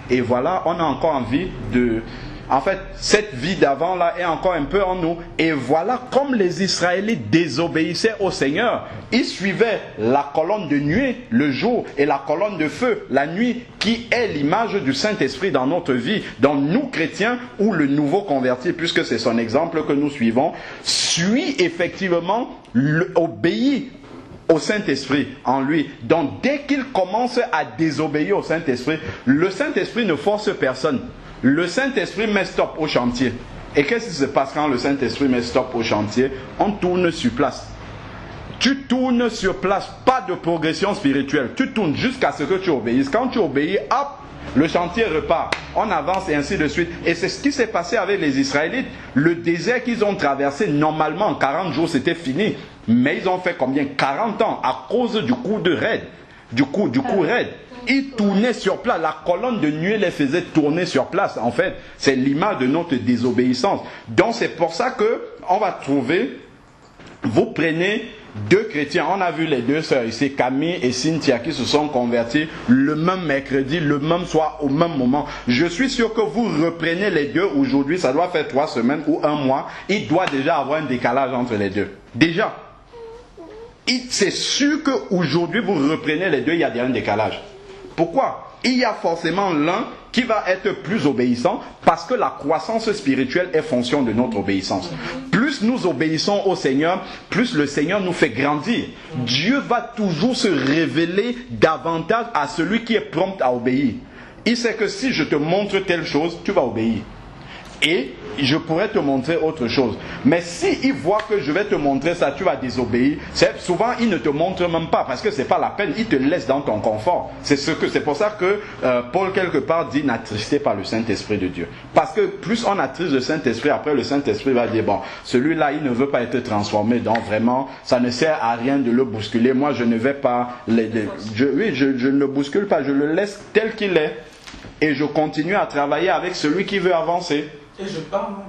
Et voilà, on a encore envie de... En fait, cette vie d'avant-là est encore un peu en nous. Et voilà, comme les Israélites désobéissaient au Seigneur, ils suivaient la colonne de nuée le jour et la colonne de feu la nuit, qui est l'image du Saint-Esprit dans notre vie. Donc nous, chrétiens, ou le nouveau converti, puisque c'est son exemple que nous suivons, suit effectivement, obéit au Saint-Esprit en lui. Donc dès qu'il commence à désobéir au Saint-Esprit, le Saint-Esprit ne force personne. Le Saint-Esprit met stop au chantier. Et qu'est-ce qui se passe quand le Saint-Esprit met stop au chantier? On tourne sur place. Tu tournes sur place, pas de progression spirituelle. Tu tournes jusqu'à ce que tu obéisses. Quand tu obéis, hop, le chantier repart. On avance et ainsi de suite. Et c'est ce qui s'est passé avec les Israélites. Le désert qu'ils ont traversé, normalement, en 40 jours, c'était fini. Mais ils ont fait combien? 40 ans à cause du coup de raid. Du coup raid. Ils tournaient sur place. La colonne de nuée les faisait tourner sur place. En fait, c'est l'image de notre désobéissance. Donc c'est pour ça que on va trouver, vous prenez deux chrétiens. On a vu les deux sœurs ici, Camille et Cynthia, qui se sont convertis le même mercredi, le même soir, au même moment. Je suis sûr que vous reprenez les deux aujourd'hui, ça doit faire 3 semaines ou 1 mois. Il doit déjà avoir un décalage entre les deux. Déjà. C'est sûr qu'aujourd'hui, vous reprenez les deux, il y a déjà un décalage. Pourquoi? Il y a forcément l'un qui va être plus obéissant parce que la croissance spirituelle est fonction de notre obéissance. Plus nous obéissons au Seigneur, plus le Seigneur nous fait grandir. Dieu va toujours se révéler davantage à celui qui est prompt à obéir. Il sait que si je te montre telle chose, tu vas obéir. Et je pourrais te montrer autre chose. Mais si il voit que je vais te montrer ça, tu vas désobéir. Souvent, il ne te montre même pas parce que c'est pas la peine. Il te laisse dans ton confort. C'est pour ça que Paul quelque part dit n'attristez pas le Saint-Esprit de Dieu. Parce que plus on attriste le Saint-Esprit, après le Saint-Esprit va dire bon, celui-là il ne veut pas être transformé. Donc vraiment, ça ne sert à rien de le bousculer. Moi, je ne vais pas je ne le bouscule pas. Je le laisse tel qu'il est et je continue à travailler avec celui qui veut avancer. Et je parle même.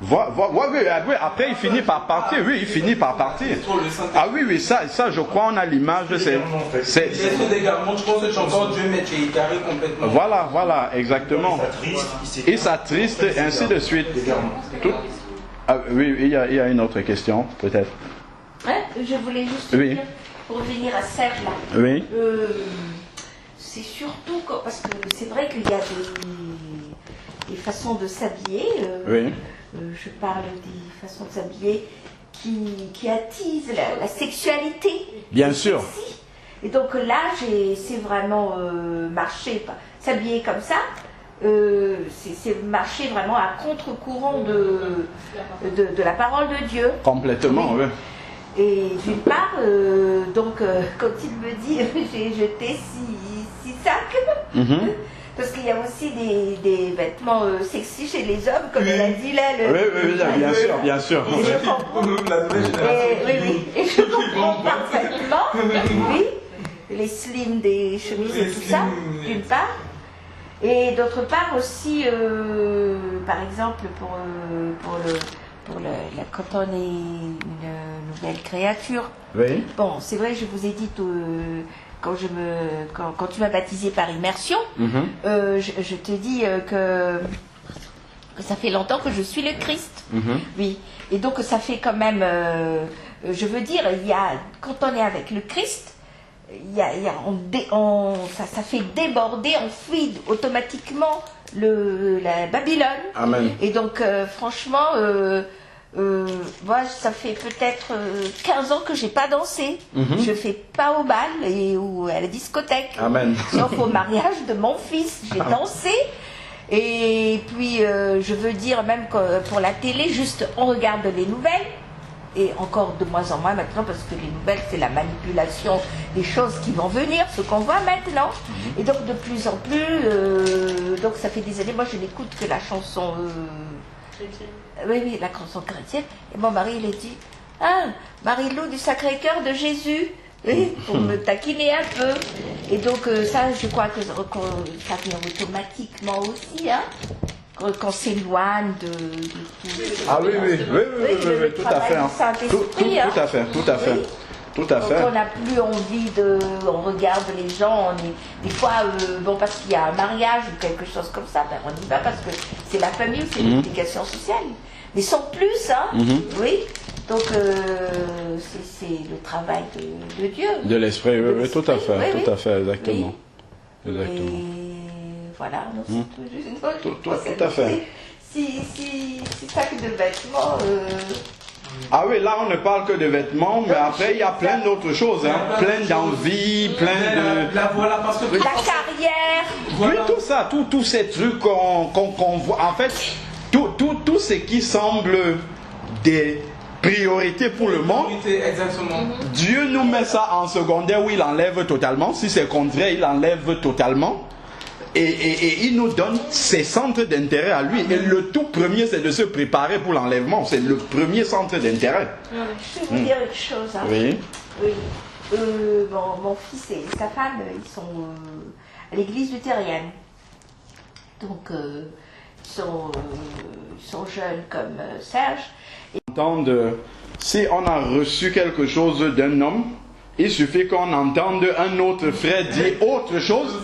Oui, après il finit par partir. Oui, il finit par partir. Ah oui, ça je crois on a l'image. C'est également, je pense que tu as encore Dieu, mais tu es égaré complètement. Voilà, exactement. Il s'attriste, ainsi de suite. Ah, oui, il y a une autre question, peut-être. Je voulais juste dire, pour revenir à Serge là. Oui. C'est surtout parce que c'est vrai qu'il y a des façons de s'habiller. Je parle des façons de s'habiller qui attisent la sexualité. Bien sûr. Et donc là, c'est vraiment marcher, s'habiller comme ça. C'est marcher vraiment à contre-courant de la parole de Dieu. Complètement, oui. Et d'une part, quand il me dit j'ai jeté 6 sacs, parce qu'il y a aussi des vêtements sexy chez les hommes, comme elle a dit là. Oui, bien sûr. Et je comprends. Et je comprends parfaitement. Oui, les slims des chemises et tout ça, d'une part. Et d'autre part aussi, par exemple, quand on est une nouvelle créature. Oui. Bon, c'est vrai, je vous ai dit quand tu m'as baptisé par immersion, je te dis que ça fait longtemps que je suis le Christ. Oui. Et donc ça fait quand même, je veux dire, quand on est avec le Christ, ça fait déborder, on fuit automatiquement la Babylone. Amen. Et donc franchement, moi, ça fait peut-être 15 ans que j'ai pas dansé. Je fais pas au bal ou à la discothèque. Amen. Sauf au mariage de mon fils, j'ai dansé. Et puis, je veux dire, même que pour la télé, juste on regarde les nouvelles. Et encore de moins en moins maintenant, parce que les nouvelles, c'est la manipulation des choses qui vont venir, ce qu'on voit maintenant. Et donc, de plus en plus, donc ça fait des années, moi je n'écoute que la chanson... oui, la chanson chrétienne. Et mon mari, il a dit, ah, Marie-Lou du Sacré-Cœur de Jésus. Oui, pour me taquiner un peu. Et donc, ça, je crois que ça vient automatiquement aussi, hein. Qu'on s'éloigne de tout. Ah oui, tout à fait. Tout à fait. Tout à fait. Donc on n'a plus envie on regarde les gens, des fois, bon, parce qu'il y a un mariage ou quelque chose comme ça, ben on y va parce que c'est la famille ou c'est l'éducation sociale. Mais sans plus, hein, oui. Donc c'est le travail de Dieu. De l'esprit, oui, tout à fait, exactement. Oui. Exactement. Voilà, tout à fait. Si sac de vêtements. Ah oui, là on ne parle que de vêtements, mais après il y a plein d'autres choses, hein, plein d'envie, plein de... La carrière. Oui, tout ça, tous ces trucs qu'on voit, en fait, tout ce qui semble des priorités pour le monde, Dieu nous met ça en secondaire où il enlève totalement, si c'est contraire, il enlève totalement. Et il nous donne ses centres d'intérêt à lui. Et le tout premier, c'est de se préparer pour l'enlèvement. C'est le premier centre d'intérêt. Je vais vous dire une chose. Hein. Oui. Mon fils et sa femme, ils sont à l'église luthérienne. Donc, ils sont jeunes comme Serge. Si on a reçu quelque chose d'un homme, il suffit qu'on entende un autre frère dire autre chose.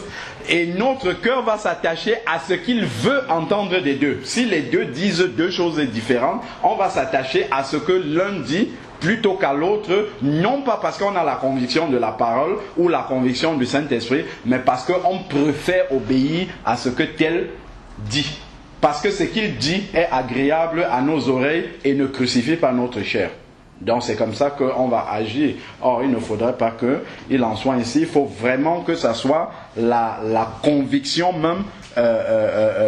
Et notre cœur va s'attacher à ce qu'il veut entendre des deux. Si les deux disent deux choses différentes, on va s'attacher à ce que l'un dit plutôt qu'à l'autre, non pas parce qu'on a la conviction de la parole ou la conviction du Saint-Esprit, mais parce qu'on préfère obéir à ce que tel dit. Parce que ce qu'il dit est agréable à nos oreilles et ne crucifie pas notre chair. Donc c'est comme ça qu'on va agir. Or il ne faudrait pas qu'il en soit ainsi. Il faut vraiment que ça soit la conviction même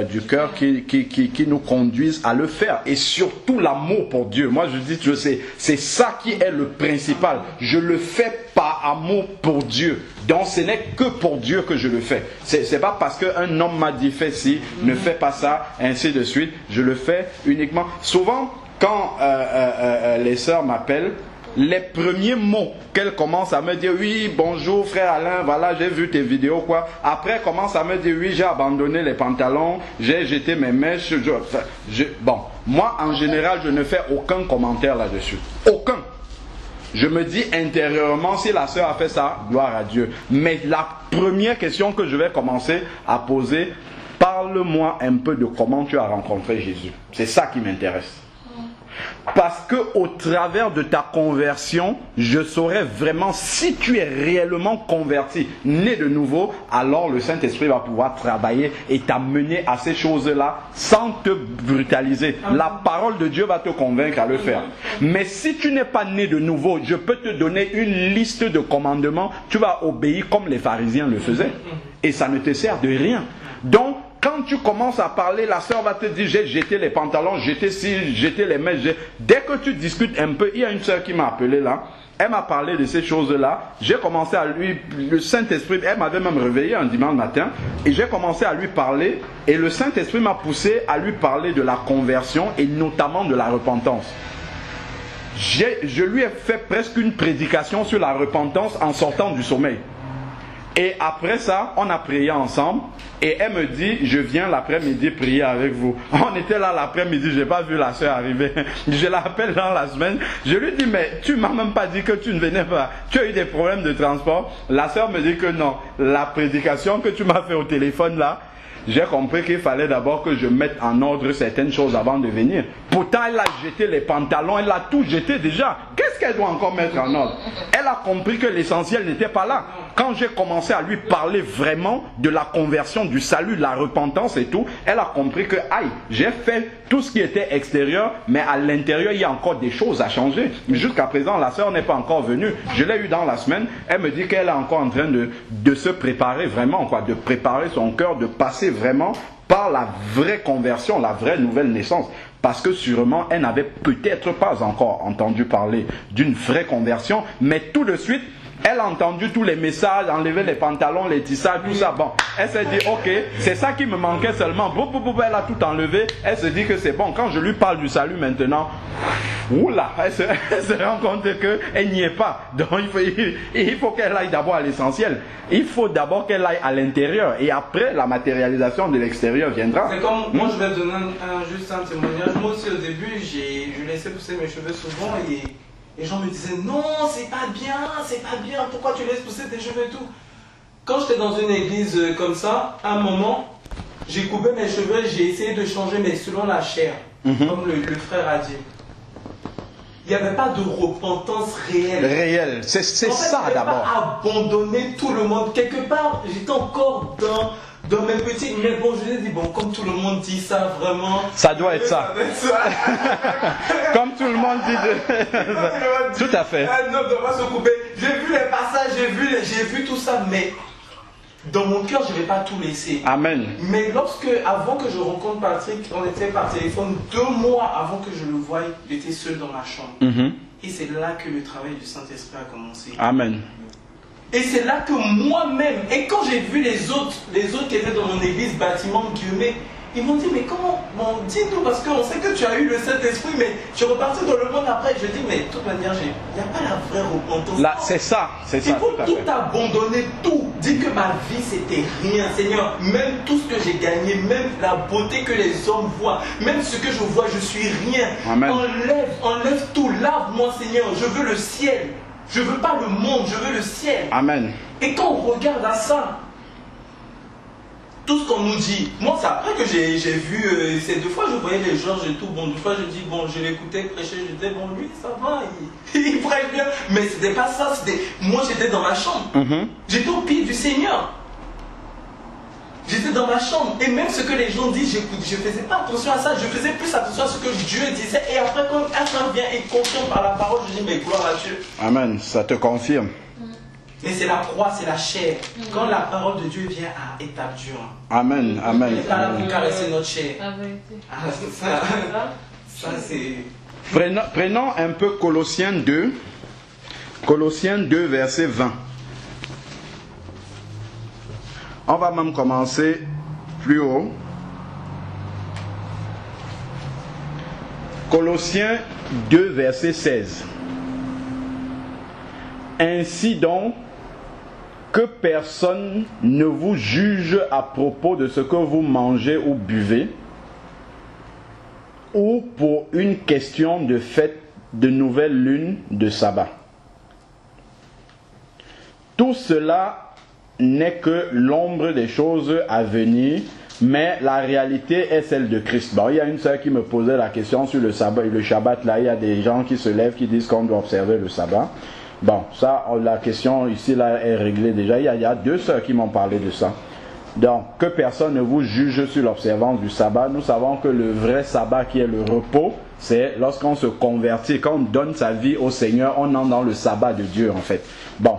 du cœur qui nous conduise à le faire. Et surtout l'amour pour Dieu. Moi je dis que c'est ça qui est le principal. Je le fais par amour pour Dieu. Donc ce n'est que pour Dieu que je le fais. C'est pas parce qu'un homme m'a dit fais ci, ne fais pas ça, ainsi de suite. Je le fais uniquement. Souvent quand les sœurs m'appellent, les premiers mots qu'elles commencent à me dire, oui, bonjour frère Alain, voilà, j'ai vu tes vidéos, quoi. Après, elles commencent à me dire, oui, j'ai abandonné les pantalons, j'ai jeté mes mèches. Bon, moi, en général, je ne fais aucun commentaire là-dessus. Aucun. Je me dis intérieurement, si la sœur a fait ça, gloire à Dieu. Mais la première question que je vais commencer à poser, parle-moi un peu de comment tu as rencontré Jésus. C'est ça qui m'intéresse. Parce que au travers de ta conversion, je saurai vraiment si tu es réellement converti, né de nouveau, alors le Saint-Esprit va pouvoir travailler et t'amener à ces choses-là sans te brutaliser. La parole de Dieu va te convaincre à le faire. Mais si tu n'es pas né de nouveau, je peux te donner une liste de commandements, tu vas obéir comme les pharisiens le faisaient. Et ça ne te sert de rien. Donc, quand tu commences à parler, la sœur va te dire, j'ai jeté les pantalons, jeté ci, jeté les mèches. Dès que tu discutes un peu, il y a une sœur qui m'a appelé là, elle m'a parlé de ces choses-là, j'ai commencé à lui, le Saint-Esprit, elle m'avait même réveillé un dimanche matin, et j'ai commencé à lui parler, et le Saint-Esprit m'a poussé à lui parler de la conversion, et notamment de la repentance. Je lui ai fait presque une prédication sur la repentance en sortant du sommeil. Et après ça, on a prié ensemble. Et elle me dit, je viens l'après-midi prier avec vous. On était là l'après-midi, je n'ai pas vu la soeur arriver. Je l'appelle dans la semaine. Je lui dis, mais tu ne m'as même pas dit que tu ne venais pas. Tu as eu des problèmes de transport. La soeur me dit que non. La prédication que tu m'as fait au téléphone là, j'ai compris qu'il fallait d'abord que je mette en ordre certaines choses avant de venir. Pourtant, elle a jeté les pantalons, elle a tout jeté déjà. Qu'est-ce qu'elle doit encore mettre en ordre? Elle a compris que l'essentiel n'était pas là. quand j'ai commencé à lui parler vraiment de la conversion, du salut, de la repentance et tout, elle a compris que, aïe, j'ai fait tout ce qui était extérieur, mais à l'intérieur, il y a encore des choses à changer. Jusqu'à présent, la sœur n'est pas encore venue. Je l'ai eu dans la semaine. Elle me dit qu'elle est encore en train de se préparer vraiment, quoi, de préparer son cœur, de passer vraiment par la vraie conversion, la vraie nouvelle naissance. Parce que sûrement, elle n'avait peut-être pas encore entendu parler d'une vraie conversion, mais tout de suite, elle a entendu tous les messages, enlever les pantalons, les tissages, tout ça. Bon, elle s'est dit, ok, c'est ça qui me manquait seulement. Elle a tout enlevé. Elle se dit que c'est bon. Quand je lui parle du salut maintenant, oula, elle se rend compte qu'elle n'y est pas. Donc il faut qu'elle aille d'abord à l'essentiel. Il faut d'abord qu'elle aille à l'intérieur. Et après, la matérialisation de l'extérieur viendra. C'est comme, moi je vais donner juste un témoignage. Moi aussi au début, je laissais pousser mes cheveux souvent et les gens me disaient non, c'est pas bien, pourquoi tu laisses pousser tes cheveux et tout. Quand j'étais dans une église comme ça, à un moment, j'ai coupé mes cheveux, j'ai essayé de changer, mais selon la chair, comme le frère a dit. Il n'y avait pas de repentance réelle. C'est ça d'abord. Je n'avais pas abandonné tout le monde. Quelque part, j'étais encore dans mes petites. Mais bon, je lui ai dit, bon, comme tout le monde dit ça, vraiment. Ça doit être ça. Comme tout le monde dit. Tout à fait. Un homme doit pas se couper. J'ai vu les passages, j'ai vu tout ça, mais dans mon cœur, je ne vais pas tout laisser. Amen. Mais avant que je rencontre Patrick, on était par téléphone 2 mois avant que je le voie, il était seul dans ma chambre. Et c'est là que le travail du Saint-Esprit a commencé. Amen. Et c'est là que moi-même, et quand j'ai vu les autres qui étaient dans mon église, bâtiment Guillemets, ils m'ont dit, mais comment, bon, dis-nous, parce qu'on sait que tu as eu le Saint-Esprit, mais tu es reparti dans le monde après. Je dis, mais de toute manière, il n'y a pas la vraie repentance. Là, c'est ça. Il faut tout abandonner, tout. Dire que ma vie, c'était rien, Seigneur. Même tout ce que j'ai gagné, même la beauté que les hommes voient, même ce que je vois, je suis rien. Amen. Enlève tout, lave-moi, Seigneur. Je veux le ciel. Je veux pas le monde, je veux le ciel. Amen. Et quand on regarde à ça, tout ce qu'on nous dit, moi c'est après que j'ai vu, ces 2 fois je voyais les Georges et tout, bon 2 fois je dis, bon je l'écoutais prêcher, je disais, bon lui ça va, il prêche bien, mais c'était pas ça, moi j'étais dans ma chambre, j'étais au pied du Seigneur, j'étais dans ma chambre, et même ce que les gens disent, j'écoute, je faisais pas attention à ça, je faisais plus attention à ce que Dieu disait, et après quand quelqu'un vient et confirme par la parole, je dis, mais gloire à Dieu. Amen, ça te confirme. Mais c'est la croix, c'est la chair. Quand la parole de Dieu vient à établir. Amen, amen. Il n'est pas là pour caresser notre chair. Ça c'est... Prenons un peu Colossiens 2. Colossiens 2, verset 20. On va même commencer plus haut. Colossiens 2, verset 16. Ainsi donc, que personne ne vous juge à propos de ce que vous mangez ou buvez, ou pour une question de fête de nouvelle lune de sabbat. Tout cela n'est que l'ombre des choses à venir, mais la réalité est celle de Christ. Bon, il y a une sœur qui me posait la question sur le sabbat et le Shabbat. Là, il y a des gens qui se lèvent, qui disent qu'on doit observer le sabbat. Bon, ça, la question ici là est réglée déjà. Il y a 2 sœurs qui m'ont parlé de ça. Donc, que personne ne vous juge sur l'observance du sabbat. Nous savons que le vrai sabbat qui est le repos, c'est lorsqu'on se convertit, quand on donne sa vie au Seigneur, on entre dans le sabbat de Dieu en fait. Bon,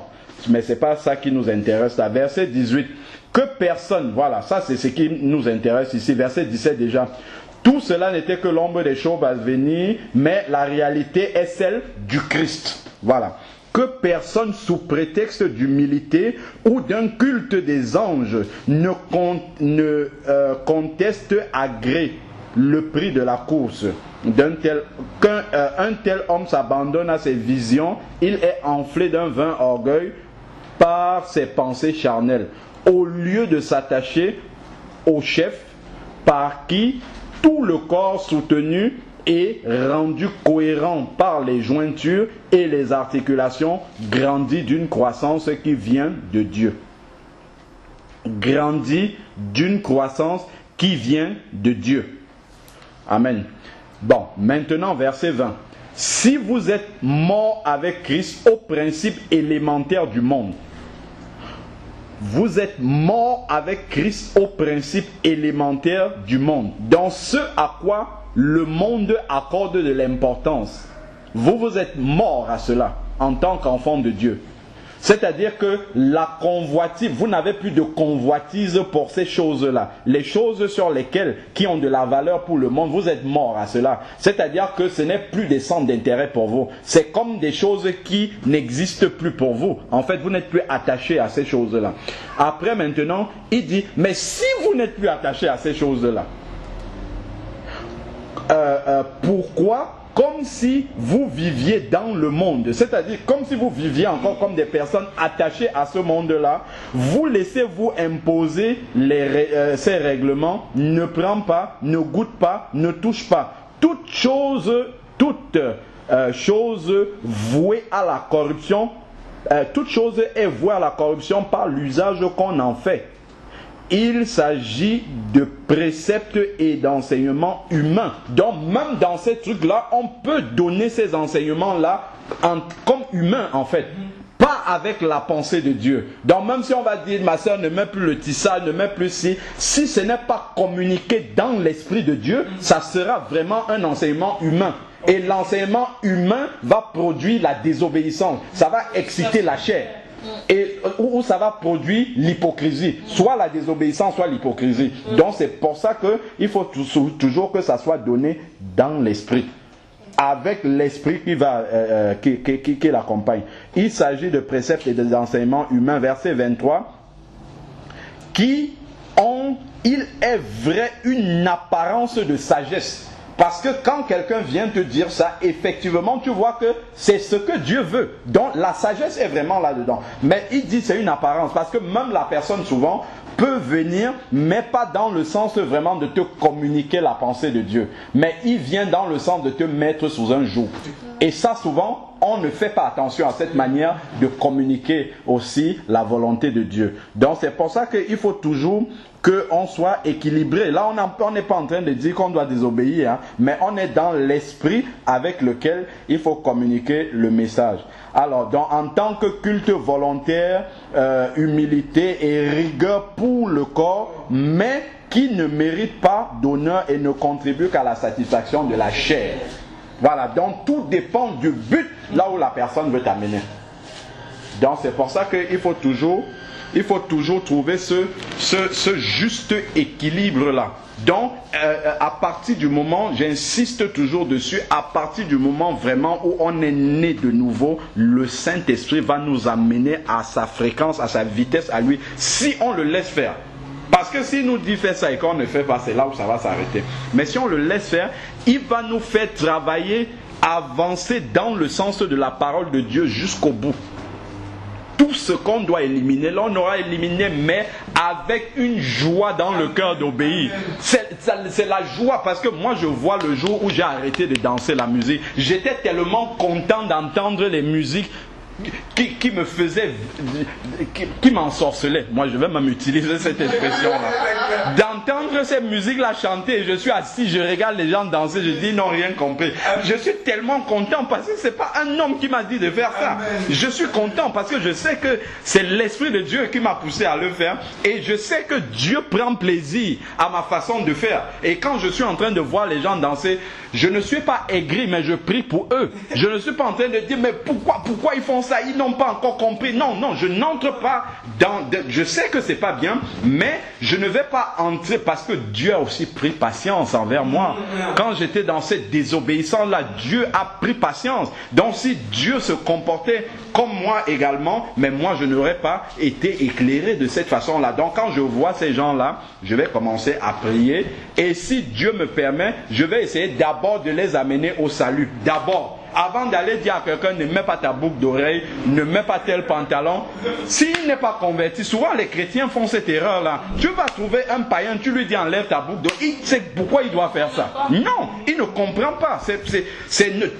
mais c'est pas ça qui nous intéresse là. Verset 18. Que personne, voilà, ça c'est ce qui nous intéresse ici. Verset 17 déjà. Tout cela n'était que l'ombre des choses à venir, mais la réalité est celle du Christ. Voilà. Que personne sous prétexte d'humilité ou d'un culte des anges ne conteste à gré le prix de la course. Un tel homme s'abandonne à ses visions, il est enflé d'un vain orgueil par ses pensées charnelles, au lieu de s'attacher au chef par qui tout le corps soutenu et rendu cohérent par les jointures et les articulations, grandit d'une croissance qui vient de Dieu. Grandit d'une croissance qui vient de Dieu. Amen. Bon, maintenant verset 20. Si vous êtes morts avec Christ au principe élémentaire du monde, vous êtes morts avec Christ au principe élémentaire du monde, dans ce à quoi le monde accorde de l'importance. Vous êtes morts à cela en tant qu'enfant de Dieu. C'est-à-dire que la convoitise, vous n'avez plus de convoitise pour ces choses-là. Les choses sur lesquelles, qui ont de la valeur pour le monde, vous êtes morts à cela. C'est-à-dire que ce n'est plus des centres d'intérêt pour vous. C'est comme des choses qui n'existent plus pour vous. En fait, vous n'êtes plus attaché à ces choses-là. Après, maintenant, il dit, mais si vous n'êtes plus attaché à ces choses-là, pourquoi ? Comme si vous viviez dans le monde, c'est-à-dire comme si vous viviez encore comme des personnes attachées à ce monde-là, vous laissez-vous imposer ces règlements, ne prends pas, ne goûte pas, ne touche pas. Toute chose vouée à la corruption, toute chose est vouée à la corruption par l'usage qu'on en fait. Il s'agit de préceptes et d'enseignements humains. Donc même dans ces trucs-là, on peut donner ces enseignements-là comme humains en fait. Pas avec la pensée de Dieu. Donc même si on va dire, ma soeur ne met plus le tissage, ne met plus si ce n'est pas communiqué dans l'esprit de Dieu, ça sera vraiment un enseignement humain. Et l'enseignement humain va produire la désobéissance. Ça va exciter la chair. Et où ça va produire l'hypocrisie, soit la désobéissance, soit l'hypocrisie. Donc c'est pour ça qu'il faut toujours que ça soit donné dans l'esprit, avec l'esprit qui l'accompagne. Il s'agit de préceptes et d'enseignements humains, verset 23, qui ont, il est vrai, une apparence de sagesse. Parce que quand quelqu'un vient te dire ça, effectivement, tu vois que c'est ce que Dieu veut. Donc la sagesse est vraiment là-dedans. Mais il dit c'est une apparence. Parce que même la personne souvent peut venir, mais pas dans le sens vraiment de te communiquer la pensée de Dieu. Mais il vient dans le sens de te mettre sous un joug. Et ça souvent, on ne fait pas attention à cette manière de communiquer aussi la volonté de Dieu. Donc c'est pour ça qu'il faut toujours qu'on soit équilibré. Là, on n'est pas en train de dire qu'on doit désobéir, hein, mais on est dans l'esprit avec lequel il faut communiquer le message. Alors, donc, en tant que culte volontaire, humilité et rigueur pour le corps, mais qui ne mérite pas d'honneur et ne contribue qu'à la satisfaction de la chair. Voilà, donc tout dépend du but là où la personne veut t'amener. Donc c'est pour ça qu'il faut toujours trouver ce juste équilibre-là. Donc, à partir du moment, j'insiste toujours dessus, à partir du moment vraiment où on est né de nouveau, le Saint-Esprit va nous amener à sa fréquence, à sa vitesse, à lui, si on le laisse faire. Parce que s'il nous dit faire ça et qu'on ne fait pas, c'est là où ça va s'arrêter. Mais si on le laisse faire, il va nous faire travailler, avancer dans le sens de la parole de Dieu jusqu'au bout. Tout ce qu'on doit éliminer, là on aura éliminé, mais avec une joie dans le cœur d'obéir. C'est la joie, parce que moi je vois le jour où j'ai arrêté de danser la musique. J'étais tellement content d'entendre les musiques qui me faisaient, qui m'ensorcelaient. Moi je vais même utiliser cette expression-là. D'entendre ces musiques-là chanter, je suis assis, je regarde les gens danser, je dis ils n'ont rien compris. Je suis tellement content parce que c'est pas un homme qui m'a dit de faire ça. Je suis content parce que je sais que c'est l'Esprit de Dieu qui m'a poussé à le faire et je sais que Dieu prend plaisir à ma façon de faire. Et quand je suis en train de voir les gens danser, je ne suis pas aigri, mais je prie pour eux. Je ne suis pas en train de dire mais pourquoi ils font ça? Ils n'ont pas encore compris. Non, je n'entre pas dans... Je sais que c'est pas bien, mais je ne vais pas entrer parce que Dieu a aussi pris patience envers moi. Quand j'étais dans cette désobéissance-là, Dieu a pris patience. Donc si Dieu se comportait comme moi également, mais moi je n'aurais pas été éclairé de cette façon-là. Donc quand je vois ces gens-là, je vais commencer à prier. Et si Dieu me permet, je vais essayer d'abord de les amener au salut. D'abord. Avant d'aller dire à quelqu'un ne mets pas ta boucle d'oreille, ne mets pas tel pantalon, s'il n'est pas converti, souvent les chrétiens font cette erreur là. Tu vas trouver un païen, tu lui dis enlève ta boucle d'oreille, il sait pourquoi il doit faire ça. Non, il ne comprend pas.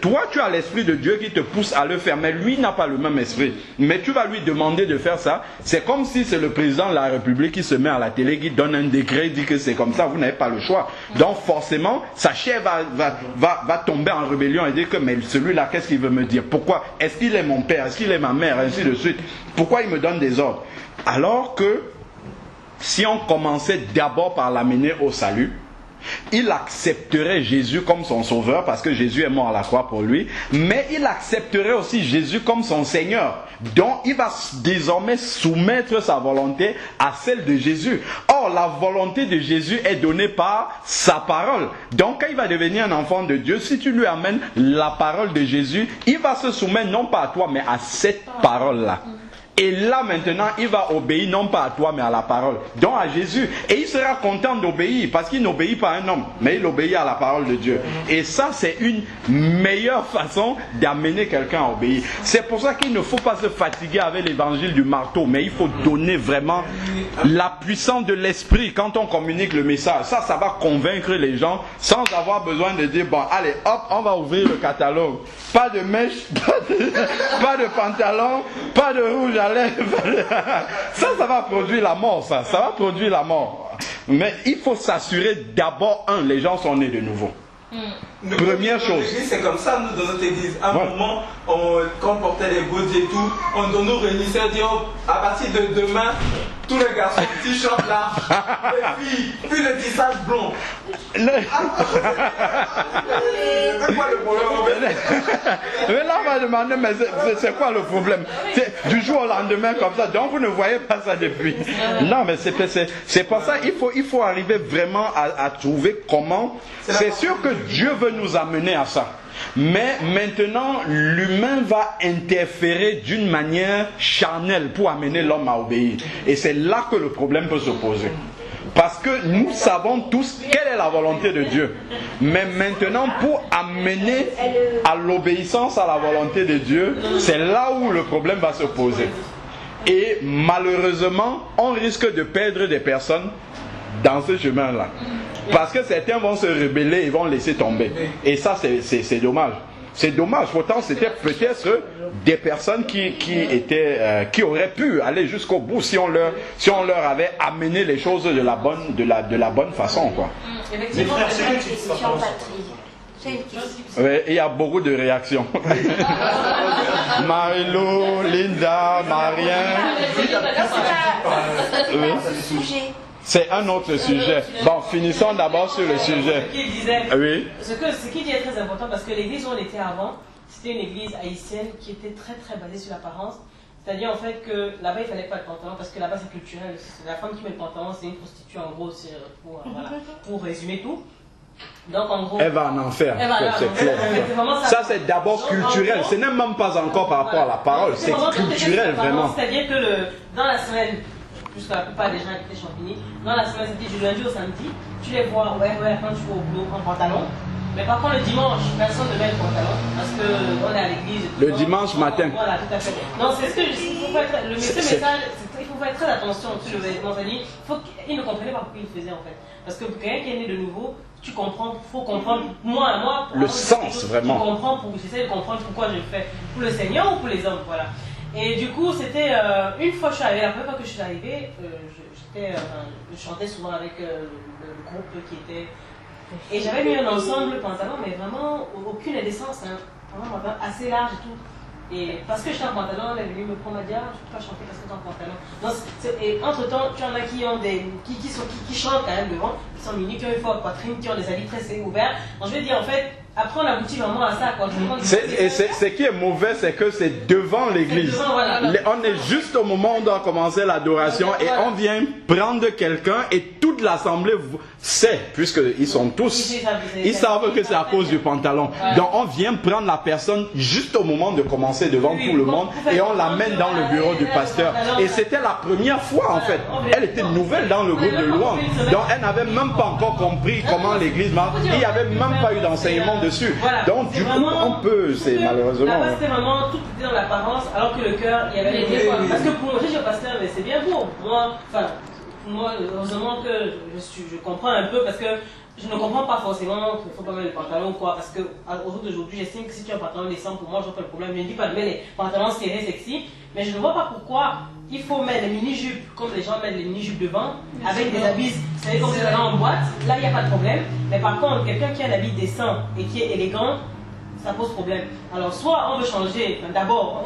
Toi tu as l'esprit de Dieu qui te pousse à le faire, mais lui n'a pas le même esprit. Mais tu vas lui demander de faire ça. C'est comme si c'est le président de la République qui se met à la télé, qui donne un décret, dit que c'est comme ça, vous n'avez pas le choix. Donc forcément, sa chair va tomber en rébellion et dire que mais celui-là, qu'est-ce qu'il veut me dire? Pourquoi? Est-ce qu'il est mon père? Est-ce qu'il est ma mère? Ainsi de suite. Pourquoi il me donne des ordres? Alors que si on commençait d'abord par l'amener au salut, il accepterait Jésus comme son sauveur parce que Jésus est mort à la croix pour lui, mais il accepterait aussi Jésus comme son Seigneur. Donc il va désormais soumettre sa volonté à celle de Jésus. Or la volonté de Jésus est donnée par sa parole. Donc quand il va devenir un enfant de Dieu, si tu lui amènes la parole de Jésus, il va se soumettre non pas à toi mais à cette parole-là. Et là maintenant, il va obéir non pas à toi mais à la parole, donc à Jésus. Et il sera content d'obéir parce qu'il n'obéit pas à un homme, mais il obéit à la parole de Dieu. Et ça, c'est une meilleure façon d'amener quelqu'un à obéir. C'est pour ça qu'il ne faut pas se fatiguer avec l'évangile du marteau, mais il faut donner vraiment la puissance de l'esprit quand on communique le message. Ça va convaincre les gens sans avoir besoin de dire, bon, allez, hop, on va ouvrir le catalogue. Pas de mèche, pas de pantalon, pas de rouge à lèvres. Ça va produire la mort, ça va produire la mort. Mais il faut s'assurer d'abord, les gens sont nés de nouveau. Première chose. C'est comme ça, nous, dans notre église. À un moment, quand on portait les bouts et tout, on nous réunissait et disait, à partir de demain, tous les garçons, t-shirt là, les filles, puis le tissage blond. C'est quoi le problème? Mais là, on va demander, mais c'est quoi le problème? Du jour au lendemain comme ça, donc vous ne voyez pas ça depuis. Non, mais c'est pour ça, il faut arriver vraiment à trouver comment. C'est sûr que Dieu veut nous amener à ça. Mais maintenant, l'humain va interférer d'une manière charnelle pour amener l'homme à obéir. Et c'est là que le problème peut se poser. Parce que nous savons tous quelle est la volonté de Dieu. Mais maintenant, pour amener à l'obéissance à la volonté de Dieu, c'est là où le problème va se poser. Et malheureusement, on risque de perdre des personnes dans ce chemin-là. Parce que certains vont se rebeller et vont laisser tomber. Et ça, c'est dommage. C'est dommage. Pourtant, c'était peut-être des personnes qui auraient pu aller jusqu'au bout si on leur avait amené les choses de la bonne façon, quoi. Effectivement, c'est une question, Patrick. Oui, il y a beaucoup de réactions. Marie-Lou, Linda, Marien. Sujet. C'est un autre sujet. Bon, finissons d'abord sur le sujet. Oui. Ce qui est très important, parce que l'église où on était avant, c'était une église haïtienne qui était très très basée sur l'apparence. C'est-à-dire en fait que là-bas il ne fallait pas le pantalon, parce que là-bas c'est culturel. La femme qui met le pantalon, c'est une prostituée en gros, pour résumer tout. Donc en gros, elle va en enfer, c'est clair. Ça c'est d'abord culturel, ce n'est même pas encore par rapport à la parole, c'est culturel vraiment. C'est-à-dire que dans la semaine, puisque la plupart des gens étaient Champigny, dans la semaine, c'était du lundi au samedi, tu les vois, quand tu vas au boulot en pantalon. Mais par contre, le dimanche, personne ne met le pantalon parce qu'on est à l'église. Le dimanche matin. Voilà, tout à fait. Non, c'est ce que je dis. Le message, il faut faire très attention sur le vêtement. C'est-à-dire, il ne comprenait pas pourquoi il faisait en fait. Parce que pour quelqu'un qui est né de nouveau, tu comprends, il faut comprendre. Moi, le sens vraiment. J'essaie de comprendre pourquoi je le fais. Pour le Seigneur ou pour les hommes, voilà. Et du coup, c'était une fois que je suis arrivée, la première fois que je suis arrivée, je chantais souvent avec le groupe qui était. Et j'avais mis un ensemble pantalon, mais vraiment aucune indécence, hein. Vraiment assez large et tout. Et parce que j'étais en pantalon, elle est venue me prendre, m'a dit, ah, je ne peux pas chanter parce que tu es en pantalon. Donc, et entre-temps, tu en as qui chantent quand même devant, qui sont mini, qui ont une forte poitrine, qui ont des habits très ouverts. Donc je vais dire, en fait, après on aboutit vraiment à ça, quoi. Ce qui est mauvais, c'est que c'est devant l'église. Voilà. On est juste au moment où on doit commencer l'adoration et on vient prendre quelqu'un et toute l'assemblée sait, puisqu'ils sont tous, ils savent que c'est à cause du pantalon. Donc on vient prendre la personne juste au moment de commencer devant tout le monde et on l'amène dans le bureau du pasteur. Et c'était la première fois en fait. Elle était nouvelle dans le groupe de louange. Donc elle n'avait même pas encore compris comment l'église marche. Il n'y avait même pas eu d'enseignement dessus. Donc du coup on peut, c'est malheureusement. Là-bas c'était vraiment tout était dans l'apparence alors que le cœur, il y avait les deux. Parce que pour moi, je suis pasteur, mais c'est bien pour moi, heureusement que je comprends un peu parce que je ne comprends pas forcément qu'il ne faut pas mettre le pantalon ou quoi. Parce qu'au jour d'aujourd'hui, j'estime que si tu as un pantalon décent, pour moi, je n'ai pas le problème. Je ne dis pas de mettre les pantalons serrés, sexy, mais je ne vois pas pourquoi il faut mettre les mini-jupes comme les gens mettent les mini-jupes devant, avec des habits, vous savez, comme vous allez en boîte. Là, il n'y a pas de problème. Mais par contre, quelqu'un qui a un habit décent et qui est élégant, ça pose problème. Alors, soit on veut changer, d'abord,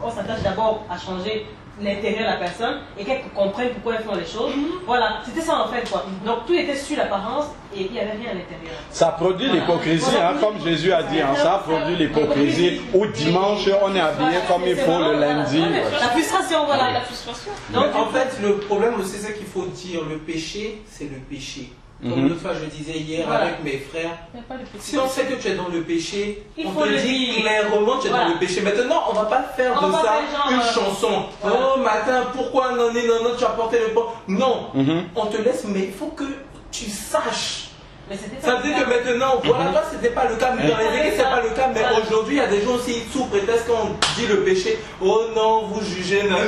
on s'attache d'abord à changer l'intérieur de la personne et qu'elle comprenne pourquoi elles font les choses. Voilà, c'était ça en fait quoi. Donc tout était sur l'apparence et il n'y avait rien à l'intérieur. Ça produit l'hypocrisie, comme Jésus a dit, ça produit l'hypocrisie. Au dimanche, on est habillé comme il faut le lundi. La frustration, voilà. La frustration. Donc en fait, le problème aussi, c'est qu'il faut dire, le péché, c'est le péché. Comme l'autre fois je disais hier avec mes frères, si on sait que tu es dans le péché, on te dit clairement que tu es dans le péché. Maintenant, on ne va pas faire de ça une chanson. Oh matin, pourquoi non, tu as porté le pain. Non, on te laisse, mais il faut que tu saches. Ça veut dire que maintenant, voilà, toi c'était pas le cas, mais dans les églises c'est pas le cas, mais aujourd'hui il y a des gens aussi sous prétexte qu'on dit le péché, oh non, vous jugez, non.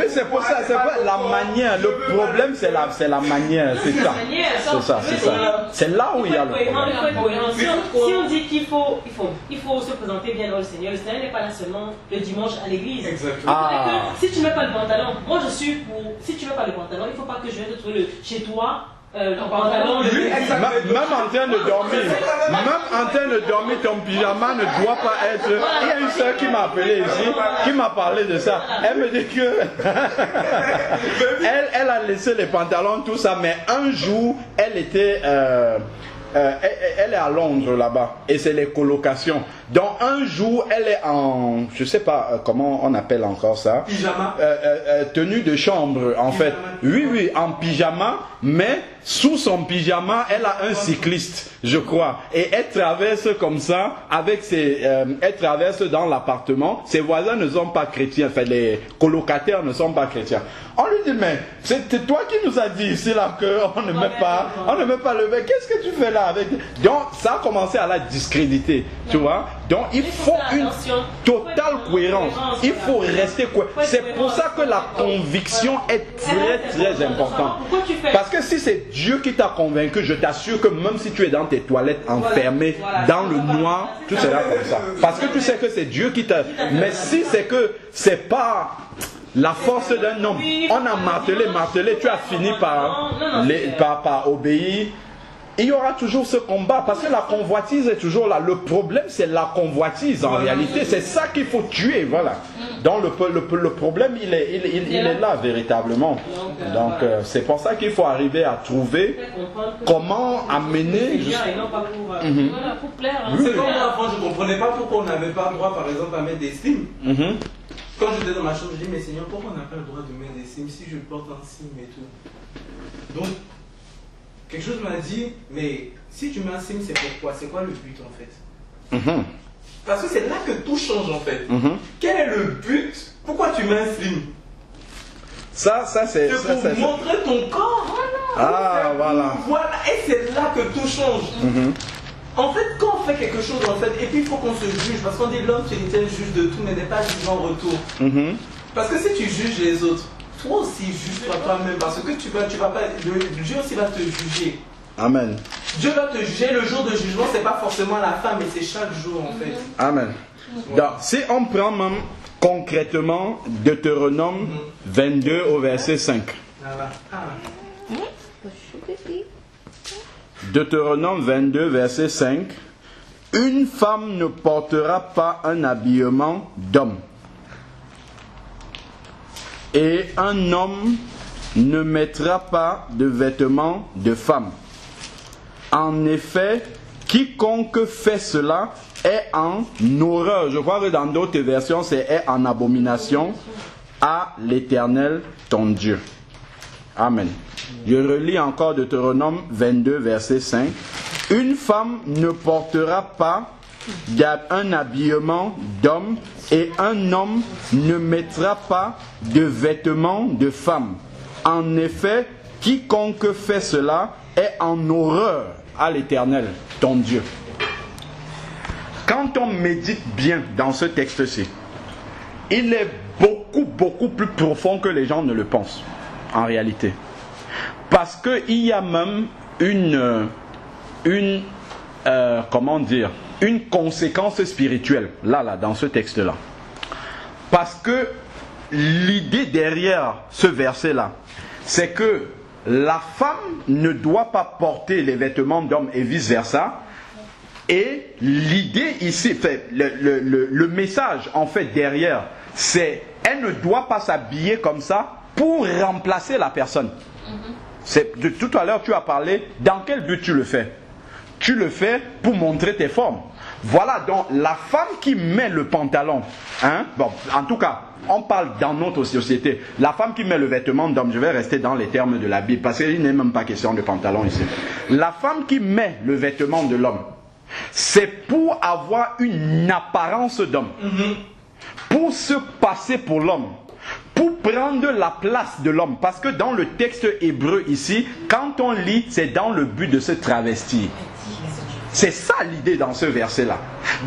C'est pour ça, c'est pas la manière, le problème c'est la manière, c'est ça. C'est ça. C'est là où il y a le problème. Si on dit qu'il faut se présenter bien devant le Seigneur n'est pas là seulement le dimanche à l'église. Exactement. Si tu ne mets pas le pantalon, moi je suis pour, si tu ne mets pas le pantalon, il ne faut pas que je vienne te trouver chez toi. Même en train de dormir, ton pyjama ne doit pas être. Il y a une soeur qui m'a appelé ici, qui m'a parlé de ça. Elle me dit que elle a laissé les pantalons, tout ça, mais un jour, elle était. Elle est à Londres là-bas et c'est les colocations. Donc un jour elle est en, je sais pas comment on appelle encore ça, pyjama, tenue de chambre en fait. Oui, en pyjama, mais sous son pyjama elle a un cycliste, je crois, et elle traverse comme ça avec elle traverse dans l'appartement. Ses voisins ne sont pas chrétiens, enfin les colocataires ne sont pas chrétiens. On lui dit mais c'est toi qui nous as dit ici là qu'on ne met pas, le mec. Qu'est-ce que tu fais là avec? Donc ça a commencé à la discréditer, tu vois. Donc il faut une totale cohérence. Il faut rester cohérent. C'est pour ça que la conviction est très importante. Parce que si c'est Dieu qui t'a convaincu, je t'assure que même si tu es dans tes toilettes enfermé dans le noir, tu seras comme ça. Parce que tu sais que c'est Dieu qui t'a. Mais si c'est que c'est pas la force d'un homme, on a martelé, tu as fini par obéir. Il y aura toujours ce combat parce que la convoitise est toujours là. Le problème c'est la convoitise en réalité. C'est ça qu'il faut tuer, voilà. Donc le problème il est là véritablement. Donc c'est pour ça qu'il faut arriver à trouver comment amener. Pour plaire. C'est comme moi avant je ne comprenais pas pourquoi on n'avait pas le droit par exemple à mettre des slims. Quand j'étais dans ma chambre je dis mais Seigneur pourquoi on n'a pas le droit de mettre des slims si je porte un slim et tout. Donc quelque chose m'a dit, mais si tu mets un slim, c'est pourquoi? C'est quoi le but en fait? Parce que c'est là que tout change en fait. Quel est le but? Pourquoi tu mets un slim? C'est pour montrer ton corps. Voilà. Et c'est là que tout change. En fait, quand on fait quelque chose en fait, et puis il faut qu'on se juge, parce qu'on dit l'homme c'est juge de tout, mais n'est pas jugé en retour. Parce que si tu juges les autres, toi aussi juge-toi toi-même parce que tu vas pas, Dieu aussi va te juger. Amen. Dieu va te juger, le jour de jugement c'est pas forcément la fin mais c'est chaque jour en fait. Amen. Donc si on prend même concrètement Deutéronome 22 au verset 5. Deutéronome 22 verset 5. Une femme ne portera pas un habillement d'homme. Et un homme ne mettra pas de vêtements de femme. En effet, quiconque fait cela est en horreur. Je crois que dans d'autres versions, c'est est en abomination à l'Éternel ton Dieu. Amen. Je relis encore Deutéronome 22, verset 5. Une femme ne portera pas un habillement d'homme et un homme ne mettra pas de vêtements de femme. En effet, quiconque fait cela est en horreur à l'Éternel, ton Dieu. Quand on médite bien dans ce texte-ci, il est beaucoup plus profond que les gens ne le pensent, en réalité. Parce qu'il y a même une conséquence spirituelle, là, dans ce texte-là. Parce que l'idée derrière ce verset-là, c'est que la femme ne doit pas porter les vêtements d'homme et vice-versa. Et l'idée ici, le message en fait derrière, c'est elle ne doit pas s'habiller comme ça pour remplacer la personne. De tout à l'heure, tu as parlé, dans quel but tu le fais? Tu le fais pour montrer tes formes. Voilà, donc la femme qui met le pantalon, bon, en tout cas, on parle dans notre société, la femme qui met le vêtement d'homme, je vais rester dans les termes de la Bible, parce qu'il n'est même pas question de pantalon ici. La femme qui met le vêtement de l'homme, c'est pour avoir une apparence d'homme, pour se passer pour l'homme, pour prendre la place de l'homme. Parce que dans le texte hébreu ici, quand on lit, c'est dans le but de se travestir. C'est ça l'idée dans ce verset-là.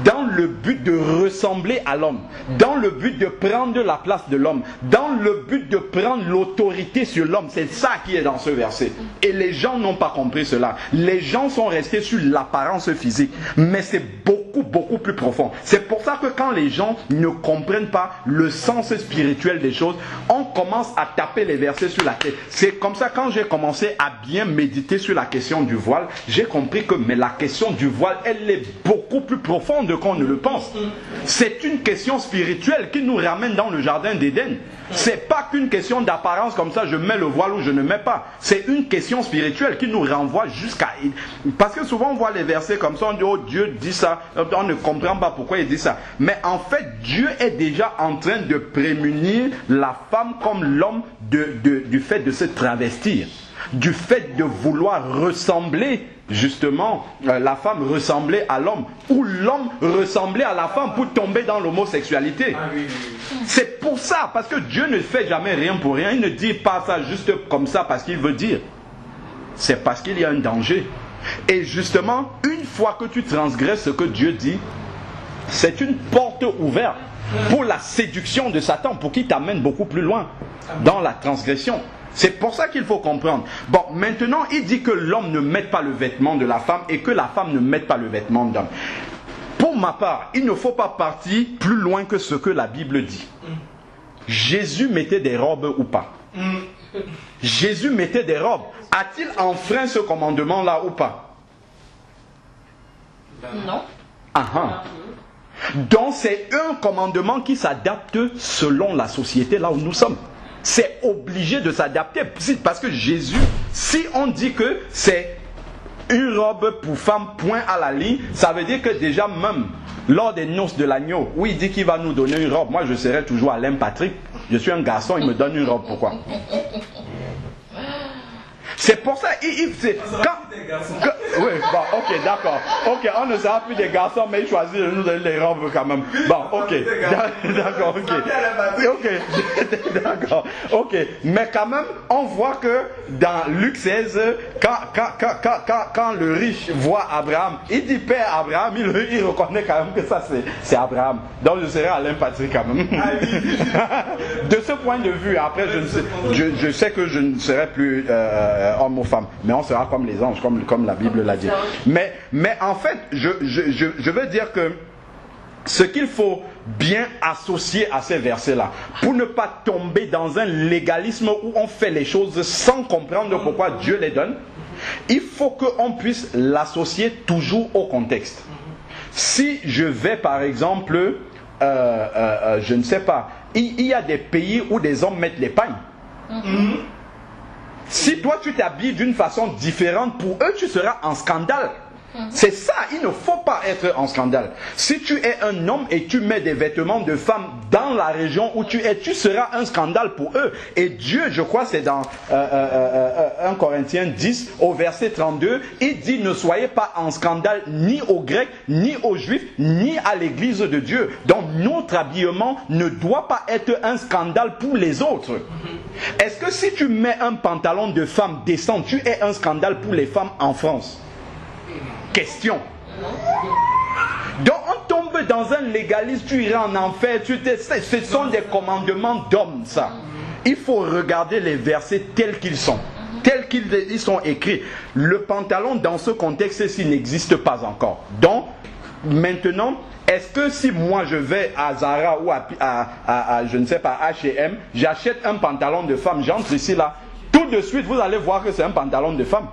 Dans le but de ressembler à l'homme, dans le but de prendre la place de l'homme, dans le but de prendre l'autorité sur l'homme. C'est ça qui est dans ce verset. Et les gens n'ont pas compris cela. Les gens sont restés sur l'apparence physique. Mais c'est beaucoup plus profond. C'est pour ça que quand les gens ne comprennent pas le sens spirituel des choses, on commence à taper les versets sur la tête. C'est comme ça, quand j'ai commencé à bien méditer sur la question du voile, j'ai compris que mais la question du voile, elle est beaucoup plus profonde qu'on ne le pense. C'est une question spirituelle qui nous ramène dans le jardin d'Éden. C'est pas qu'une question d'apparence comme ça, je mets le voile ou je ne mets pas. C'est une question spirituelle qui nous renvoie jusqu'à... Parce que souvent on voit les versets comme ça, on dit, oh Dieu dit ça, on ne comprend pas pourquoi il dit ça. Mais en fait, Dieu est déjà en train de prémunir la femme comme l'homme du fait de se travestir, du fait de vouloir ressembler. Justement, la femme ressemblait à l'homme, ou l'homme ressemblait à la femme pour tomber dans l'homosexualité. C'est pour ça, parce que Dieu ne fait jamais rien pour rien. Il ne dit pas ça juste comme ça parce qu'il veut dire. C'est parce qu'il y a un danger. Et justement, une fois que tu transgresses ce que Dieu dit, c'est une porte ouverte pour la séduction de Satan, pour qu'il t'amène beaucoup plus loin dans la transgression. C'est pour ça qu'il faut comprendre. Bon, maintenant, il dit que l'homme ne mette pas le vêtement de la femme et que la femme ne mette pas le vêtement d'homme. Pour ma part, il ne faut pas partir plus loin que ce que la Bible dit. Jésus mettait des robes ou pas? Jésus mettait des robes. A-t-il enfreint ce commandement-là ou pas? Non. Donc c'est un commandement qui s'adapte selon la société là où nous sommes. C'est obligé de s'adapter. Parce que Jésus, si on dit que c'est une robe pour femme, point à la ligne, ça veut dire que déjà même lors des noces de l'agneau, où il dit qu'il va nous donner une robe, moi je serai toujours Alain Patrick. Je suis un garçon, il me donne une robe. Pourquoi? C'est pour ça, oui, bon, ok, d'accord. Ok, on ne sera plus des garçons, mais il choisit de nous donner les robes quand même. Bon, ok, d'accord, ok, d'accord, ok. Mais quand même, on voit que dans Luc 16, quand le riche voit Abraham, il dit Père Abraham, il reconnaît quand même que ça c'est Abraham. Donc je serai Alain Patrick quand même. De ce point de vue, après je sais que je ne serai plus homme ou femme, mais on sera comme les anges, comme la Bible l'a dit. Mais en fait, je veux dire que ce qu'il faut bien associer à ces versets-là, pour ne pas tomber dans un légalisme où on fait les choses sans comprendre pourquoi Dieu les donne, il faut qu'on puisse l'associer toujours au contexte. Si je vais par exemple, je ne sais pas, il y a des pays où des hommes mettent les pagnes. Si toi tu t'habilles d'une façon différente, pour eux tu seras en scandale. C'est ça, il ne faut pas être en scandale. Si tu es un homme et tu mets des vêtements de femme dans la région où tu es, tu seras un scandale pour eux. Et Dieu, je crois c'est dans 1 Corinthiens 10 au verset 32, il dit ne soyez pas en scandale ni aux Grecs, ni aux Juifs, ni à l'église de Dieu. Donc notre habillement ne doit pas être un scandale pour les autres. Est-ce que si tu mets un pantalon de femme décent, tu es un scandale pour les femmes en France? Question. Donc on tombe dans un légalisme, tu iras en enfer, ce sont des commandements d'hommes ça. Il faut regarder les versets tels qu'ils sont, tels qu'ils sont écrits. Le pantalon dans ce contexte-ci n'existe pas encore. Donc maintenant, est-ce que si moi je vais à Zara ou à je ne sais pas, H&M, j'achète un pantalon de femme, j'entre ici là, tout de suite vous allez voir que c'est un pantalon de femme.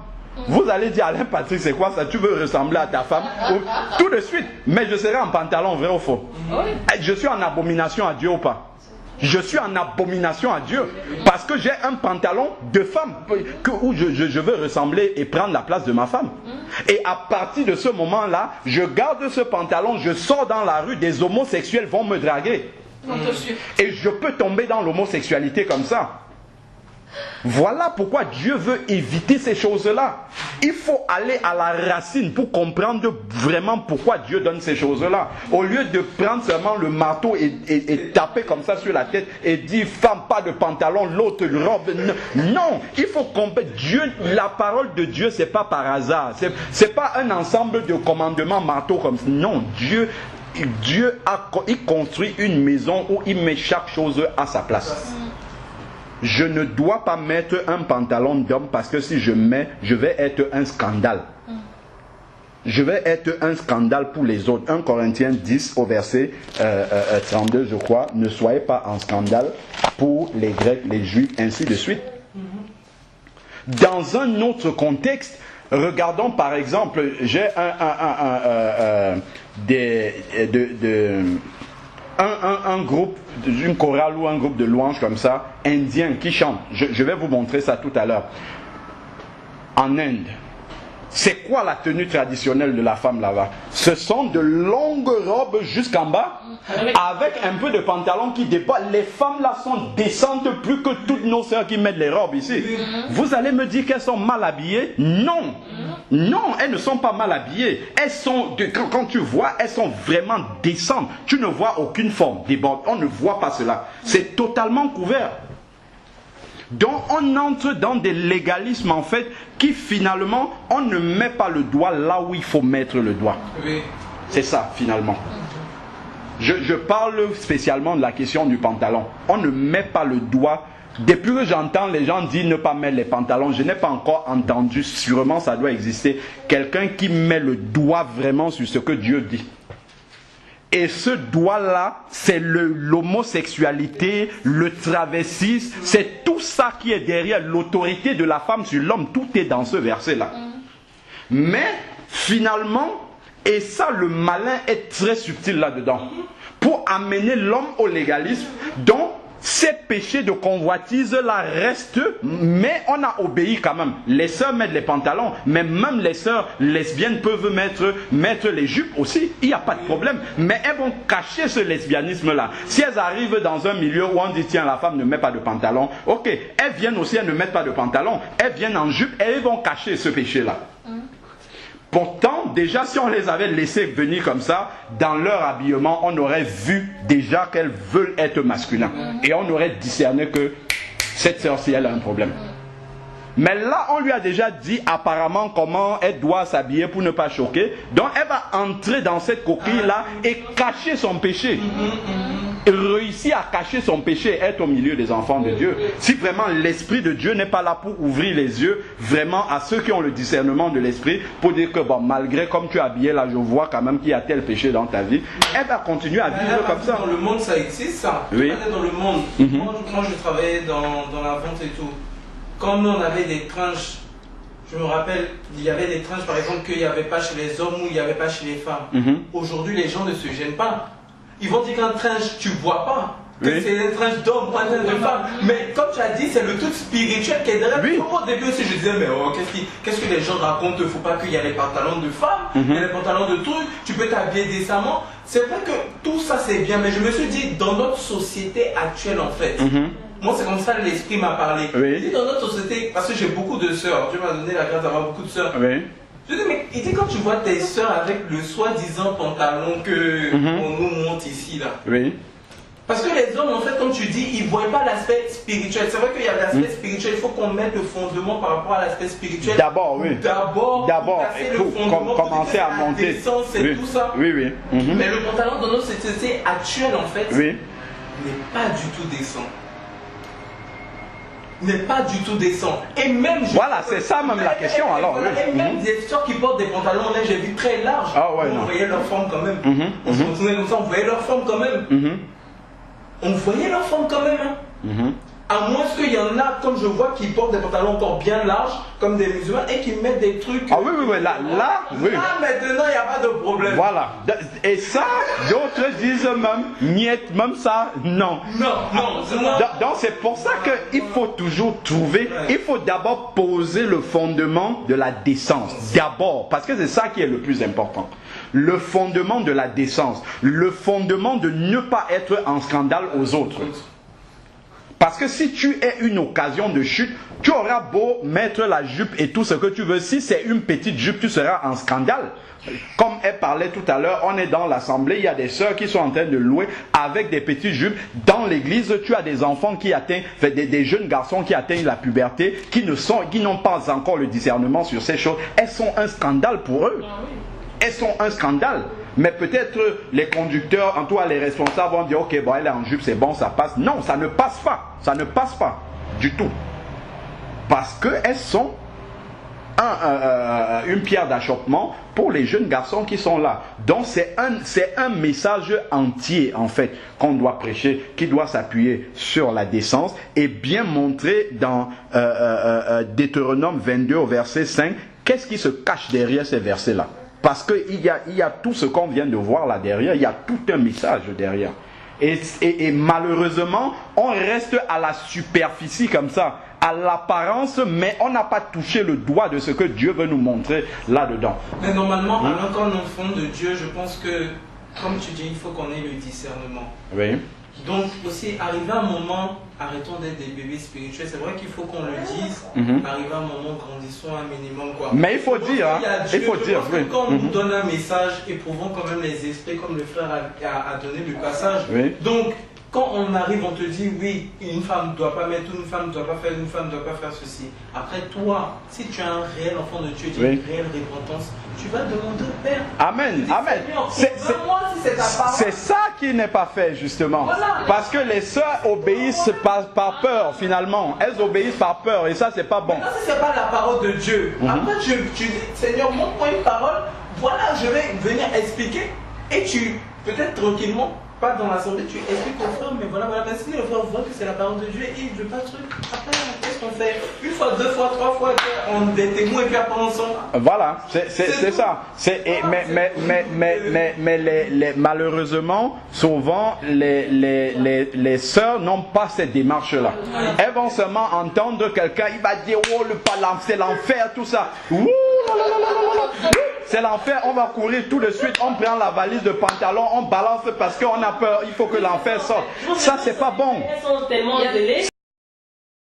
Vous allez dire Alain Patrick, c'est quoi ça? Tu veux ressembler à ta femme? Tout de suite. Mais je serai en pantalon, vrai ou faux? Je suis en abomination à Dieu ou pas? Je suis en abomination à Dieu parce que j'ai un pantalon de femme où je veux ressembler et prendre la place de ma femme. Et à partir de ce moment-là, je garde ce pantalon, je sors dans la rue, des homosexuels vont me draguer. Et je peux tomber dans l'homosexualité comme ça. Voilà pourquoi Dieu veut éviter ces choses-là. Il faut aller à la racine pour comprendre vraiment pourquoi Dieu donne ces choses-là. Au lieu de prendre seulement le marteau et taper comme ça sur la tête et dire femme pas de pantalon, l'autre robe. Non, il faut comprendre. Dieu, la parole de Dieu, c'est pas par hasard. C'est pas un ensemble de commandements marteau comme ça. Non, Dieu il construit une maison où il met chaque chose à sa place. Je ne dois pas mettre un pantalon d'homme parce que si je mets, je vais être un scandale. Je vais être un scandale pour les autres. 1 Corinthiens 10 au verset 32 je crois. Ne soyez pas en scandale pour les Grecs, les Juifs, ainsi de suite. Dans un autre contexte, regardons par exemple, j'ai un groupe, une chorale ou un groupe de louanges comme ça, indien qui chante. Je vais vous montrer ça tout à l'heure. En Inde, c'est quoi la tenue traditionnelle de la femme là-bas? Ce sont de longues robes jusqu'en bas, avec un peu de pantalon qui dépasse. Les femmes là sont décentes plus que toutes nos sœurs qui mettent les robes ici. Vous allez me dire qu'elles sont mal habillées? Non. Non, elles ne sont pas mal habillées. Elles sont, quand tu vois, elles sont vraiment décentes. Tu ne vois aucune forme débordée. On ne voit pas cela. C'est totalement couvert. Donc on entre dans des légalismes en fait qui finalement on ne met pas le doigt là où il faut mettre le doigt. Oui. C'est ça finalement. Je parle spécialement de la question du pantalon. On ne met pas le doigt. Depuis que j'entends les gens dire ne pas mettre les pantalons, je n'ai pas encore entendu, sûrement ça doit exister, quelqu'un qui met le doigt vraiment sur ce que Dieu dit. Et ce doigt-là, c'est l'homosexualité, le travestisme, c'est tout ça qui est derrière l'autorité de la femme sur l'homme. Tout est dans ce verset-là. Mais finalement, et ça le malin est très subtil là-dedans, pour amener l'homme au légalisme, donc ces péchés de convoitise là restent, mais on a obéi quand même. Les sœurs mettent les pantalons, mais même les sœurs lesbiennes peuvent mettre les jupes aussi, il n'y a pas de problème. Mais elles vont cacher ce lesbianisme là. Si elles arrivent dans un milieu où on dit tiens la femme ne met pas de pantalon, ok, elles viennent aussi, elles ne mettent pas de pantalon, elles viennent en jupe et elles vont cacher ce péché là. Pourtant, déjà, si on les avait laissées venir comme ça, dans leur habillement, on aurait vu déjà qu'elles veulent être masculines. Et on aurait discerné que cette sœur, si elle a un problème. Mais là, on lui a déjà dit apparemment comment elle doit s'habiller pour ne pas choquer. Donc, elle va entrer dans cette coquille-là et cacher son péché. Réussir à cacher son péché et être au milieu des enfants de Dieu. Si vraiment l'Esprit de Dieu n'est pas là pour ouvrir les yeux vraiment à ceux qui ont le discernement de l'Esprit, pour dire que bon, malgré comme tu es habillé là, je vois quand même qu'il y a tel péché dans ta vie, elle va continuer à vivre comme ça. Dans le monde, ça existe ça. Oui. Dans le monde, moi je travaillais dans la vente et tout. Quand nous on avait des tranches, je me rappelle, il y avait des tranches par exemple qu'il n'y avait pas chez les hommes ou il n'y avait pas chez les femmes. Aujourd'hui, les gens ne se gênent pas. Ils vont dire qu'un tranche, tu ne vois pas. Que c'est une tranche d'homme, pas une tranche de femme. Mais comme tu as dit, c'est le tout spirituel qui est derrière. Oui. Au début aussi, je disais, mais oh, qu'est-ce que les gens racontent? Il ne faut pas qu'il y ait les pantalons de femmes, il y a les pantalons de trucs, tu peux t'habiller décemment. C'est vrai que tout ça c'est bien, mais je me suis dit, dans notre société actuelle en fait, moi c'est comme ça que l'esprit m'a parlé. Je dis dans notre société, parce que j'ai beaucoup de sœurs, Dieu m'a donné la grâce d'avoir beaucoup de sœurs. Je dis, mais il dit, quand tu vois tes sœurs avec le soi-disant pantalon que on nous montre ici là. Parce que les hommes, en fait, comme tu dis, ils ne voient pas l'aspect spirituel. C'est vrai qu'il y a l'aspect spirituel, il faut qu'on mette le fondement par rapport à l'aspect spirituel. D'abord, oui. D'abord, il faut commencer à monter. C'est tout ça. Mais le pantalon dans notre société actuelle, en fait, n'est pas du tout décent. N'est pas du tout décent. Et même voilà, c'est ça même la question alors. Et même des sœurs qui portent des pantalons en neige, j'ai vu très larges, on voyait leur forme quand même. On se retournait comme ça, on voyait leur forme quand même. On voyait leur forme quand même. À moins qu'il y en a, comme je vois, qui portent des pantalons encore bien larges, comme des musulmans, et qui mettent des trucs... Ah oui, oui, oui, là, oui. Là, maintenant, il n'y a pas de problème. Voilà. Et ça, d'autres disent même, niet, même ça, non. Non. Donc c'est pour ça qu'il faut toujours trouver, il faut d'abord poser le fondement de la décence. D'abord, parce que c'est ça qui est le plus important. Le fondement de la décence. Le fondement de ne pas être en scandale aux autres. Parce que si tu es une occasion de chute, tu auras beau mettre la jupe et tout ce que tu veux. Si c'est une petite jupe, tu seras en scandale. Comme elle parlait tout à l'heure, on est dans l'assemblée, il y a des sœurs qui sont en train de louer avec des petites jupes. Dans l'église, tu as des enfants qui atteignent, des jeunes garçons qui atteignent la puberté, qui n'ont pas encore le discernement sur ces choses. Elles sont un scandale pour eux. Elles sont un scandale. Mais peut-être les conducteurs, en tout cas les responsables vont dire, ok, bon, elle est en jupe, c'est bon, ça passe. Non, ça ne passe pas. Ça ne passe pas du tout. Parce qu'elles sont une pierre d'achoppement pour les jeunes garçons qui sont là. Donc c'est un message entier, en fait, qu'on doit prêcher, qui doit s'appuyer sur la décence et bien montrer dans Deutéronome 22 au verset 5, qu'est-ce qui se cache derrière ces versets-là. Parce qu'il y a tout ce qu'on vient de voir là derrière, il y a tout un message derrière. Et malheureusement, on reste à la superficie comme ça, à l'apparence, mais on n'a pas touché le doigt de ce que Dieu veut nous montrer là-dedans. Mais normalement, alors qu'un enfant de Dieu, je pense que, comme tu dis, il faut qu'on ait le discernement. Oui. Donc aussi, arrivé à un moment, arrêtons d'être des bébés spirituels. C'est vrai qu'il faut qu'on le dise. Arrivé à un moment, grandissons un minimum, quoi. Mais il faut dire, hein. Il faut dire, oui. Quand on nous donne un message, éprouvons quand même les esprits, comme le frère a donné le passage. Oui. Donc, quand on arrive, on te dit oui, une femme ne doit pas mettre, une femme ne doit pas faire, une femme ne doit pas faire ceci. Après toi, si tu es un réel enfant de Dieu, tu as une réelle repentance, tu vas demander au Père. Amen, amen. C'est ça qui n'est pas fait justement. Voilà. Parce que les sœurs obéissent par peur finalement. Elles obéissent par peur et ça c'est pas bon. Maintenant, si c'est pas la parole de Dieu, après tu dis Seigneur, montre-moi une parole, voilà, je vais venir expliquer et tu, peut-être tranquillement, pas dans l'assemblée, tu expliques au frère, mais voilà, mais si le frère voit que c'est la parole de Dieu et il ne veut pas de truc, après, qu'est-ce qu'on fait? Une fois, deux fois, trois fois, on est témoins et puis après on s'en va. Voilà, c'est ça. Mais malheureusement, souvent, les sœurs n'ont pas cette démarche-là. Elles vont seulement entendre quelqu'un, il va dire, oh, c'est l'enfer, tout ça. C'est l'enfer, on va courir tout de suite, on prend la valise de pantalon, on balance parce qu'on a peur, il faut que l'enfer sorte. Ça, c'est pas bon. Elles sont tellement zélées.